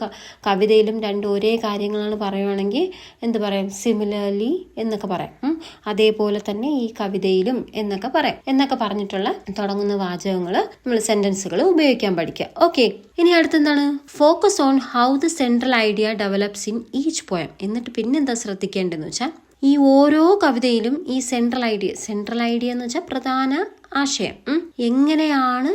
കവിതയിലും ഒരേ കാര്യങ്ങളാണ് പറയുകയാണെങ്കിൽ എന്ത് പറയാം? സിമിലർലി എന്നൊക്കെ പറയാം. അതേപോലെ തന്നെ ഈ കവിതയിലും എന്നൊക്കെ പറയാം. എന്നൊക്കെ പറഞ്ഞിട്ടുള്ള തുടങ്ങുന്ന വാചകങ്ങൾ, നമ്മൾ സെന്റൻസുകൾ ഉപയോഗിക്കാൻ പഠിക്കുക. ഓക്കെ, ഇനി അടുത്തെന്താണ്? Focus on how the central idea develops in each poem. എന്നിട്ട് പിന്നെന്താ ശ്രദ്ധിക്കേണ്ടതെന്ന് വെച്ചാൽ ഈ ഓരോ കവിതയിലും ഈ സെൻട്രൽ ഐഡിയ എന്ന് വെച്ചാൽ പ്രധാന ആശയം എങ്ങനെയാണ്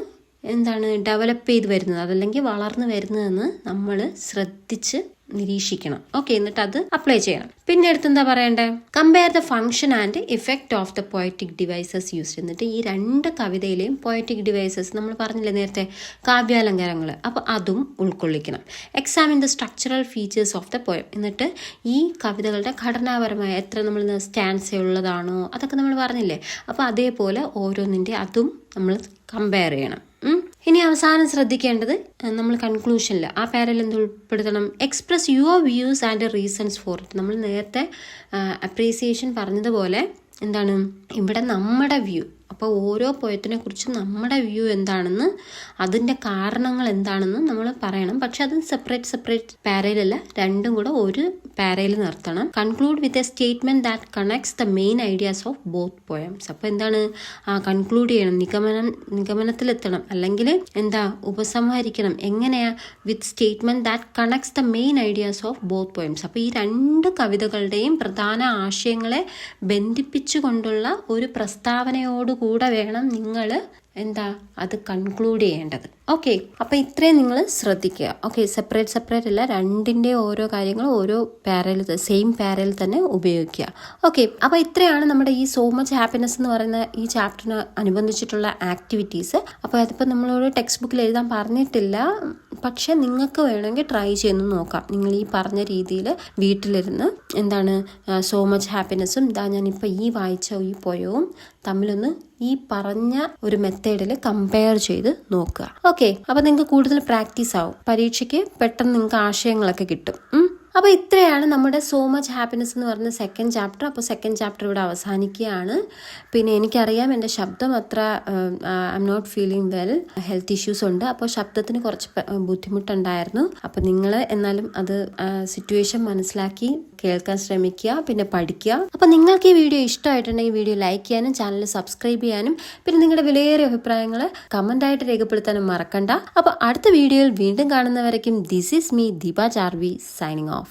ഡെവലപ്പ് ചെയ്ത് വരുന്നത്, അതല്ലെങ്കിൽ വളർന്നു വരുന്നതെന്ന് നമ്മൾ ശ്രദ്ധിച്ച് നിരീക്ഷിക്കണം. ഓക്കെ, എന്നിട്ട് അത് അപ്ലൈ ചെയ്യണം. പിന്നെ അടുത്തെന്താ പറയണ്ടേ? Compare the function and effect of the poetic devices used. എന്നിട്ട് ഈ രണ്ട് കവിതയിലെയും പോയറ്റിക് ഡിവൈസസ് നമ്മൾ പറഞ്ഞില്ലേ നേരത്തെ, കാവ്യാലങ്കാരങ്ങൾ, അപ്പോൾ അതും ഉൾക്കൊള്ളിക്കണം. Examine the structural features of the poem. എന്നിട്ട് ഈ കവിതകളുടെ ഘടനാപരമായ എത്ര നമ്മൾ സ്റ്റാൻസ് ഉള്ളതാണോ അതൊക്കെ നമ്മൾ പറഞ്ഞില്ലേ, അപ്പോൾ അതേപോലെ ഓരോന്നിൻ്റെ അതും നമ്മൾ കമ്പയർ ചെയ്യണം. ഇനി അവസാനം ശ്രദ്ധിക്കേണ്ടത്, നമ്മൾ കൺക്ലൂഷനിൽ ആ പാരയിൽ എന്ത് ഉൾപ്പെടുത്തണം? Express your views and reasons for it. നമ്മൾ നേരത്തെ അപ്രീസിയേഷൻ പറഞ്ഞതുപോലെ എന്താണ് ഇവിടെ നമ്മുടെ വ്യൂ. അപ്പോൾ ഓരോ പോയത്തിനെ കുറിച്ചും നമ്മുടെ വ്യൂ എന്താണെന്ന്, അതിൻ്റെ കാരണങ്ങൾ എന്താണെന്ന് നമ്മൾ പറയണം. പക്ഷെ അത് സെപ്പറേറ്റ് പാരയിലല്ല, രണ്ടും കൂടെ ഒരു പാരയിൽ നിർത്തണം. Conclude with a statement that connects the main ideas of both poems. അപ്പോൾ എന്താണ് കൺക്ലൂഡ് ചെയ്യണം, നിഗമനത്തിലെത്തണം, അല്ലെങ്കിൽ ഉപസംഹരിക്കണം. എങ്ങനെയാ? With statement that connects the main ideas of both poems. അപ്പോൾ ഈ രണ്ട് കവിതകളുടെയും പ്രധാന ആശയങ്ങളെ ബന്ധിപ്പിച്ചുകൊണ്ടുള്ള ഒരു പ്രസ്താവനയോടുകൂടെ വേണം നിങ്ങൾ അത് കൺക്ലൂഡ് ചെയ്യേണ്ടത്. ഓക്കെ, അപ്പോൾ ഇത്രയും നിങ്ങൾ ശ്രദ്ധിക്കുക. ഓക്കെ, സെപ്പറേറ്റ് അല്ല, രണ്ടിൻ്റെ ഓരോ കാര്യങ്ങളും ഓരോ പാരയിൽ സെയിം പാരയിൽ തന്നെ ഉപയോഗിക്കുക. ഓക്കെ, അപ്പോൾ ഇത്രയാണ് നമ്മുടെ ഈ സോ മച്ച് ഹാപ്പിനെസ് എന്ന് പറയുന്ന ഈ ചാപ്റ്ററിന് അനുബന്ധിച്ചിട്ടുള്ള ആക്ടിവിറ്റീസ്. അപ്പോൾ അതിപ്പോൾ നമ്മളോട് ടെക്സ്റ്റ് ബുക്കിൽ എഴുതാൻ പറഞ്ഞിട്ടില്ല, പക്ഷെ നിങ്ങൾക്ക് വേണമെങ്കിൽ ട്രൈ ചെയ്ത് നോക്കാം. നിങ്ങൾ ഈ പറഞ്ഞ രീതിയിൽ വീട്ടിലിരുന്ന് എന്താണ് സോ മച്ച് ഹാപ്പിനെസ്സും ഞാനിപ്പോൾ ഈ വായിച്ച ഈ പോയവും തമ്മിലൊന്ന് ഈ പറഞ്ഞ ഒരു മെത്തേഡിൽ കമ്പയർ ചെയ്ത് നോക്കുക. ഓക്കെ, അപ്പോൾ നിങ്ങൾക്ക് കൂടുതൽ പ്രാക്ടീസ് ആവും. പരീക്ഷയ്ക്ക് പെട്ടെന്ന് നിങ്ങൾക്ക് ആശയങ്ങളൊക്കെ കിട്ടും. അപ്പോൾ ഇത്രയാണ് നമ്മുടെ സോ മച്ച് ഹാപ്പിനെസ് എന്ന് പറയുന്ന സെക്കൻഡ് ചാപ്റ്റർ. അപ്പോൾ സെക്കൻഡ് ചാപ്റ്റർ ഇവിടെ അവസാനിക്കുകയാണ്. പിന്നെ എനിക്കറിയാം എൻ്റെ ശബ്ദം അത്ര I am not feeling well, health issues ഉണ്ട്. അപ്പോൾ ശബ്ദത്തിന് കുറച്ച് ബുദ്ധിമുട്ടുണ്ടായിരുന്നു. അപ്പോൾ നിങ്ങൾ എന്നാലും അത് സിറ്റുവേഷൻ മനസ്സിലാക്കി കേൾക്കാൻ ശ്രമിക്കുക, പിന്നെ പഠിക്കുക. അപ്പോൾ നിങ്ങൾക്ക് ഈ വീഡിയോ ഇഷ്ടമായിട്ടുണ്ടെങ്കിൽ വീഡിയോ ലൈക്ക് ചെയ്യാനും ചാനൽ സബ്സ്ക്രൈബ് ചെയ്യാനും പിന്നെ നിങ്ങളുടെ വിലയേറിയ അഭിപ്രായങ്ങൾ കമൻ്റായിട്ട് രേഖപ്പെടുത്താനും മറക്കണ്ട. അപ്പോൾ അടുത്ത വീഡിയോയിൽ വീണ്ടും കാണുന്നവരേക്കും this is me Deepa Charvi signing of.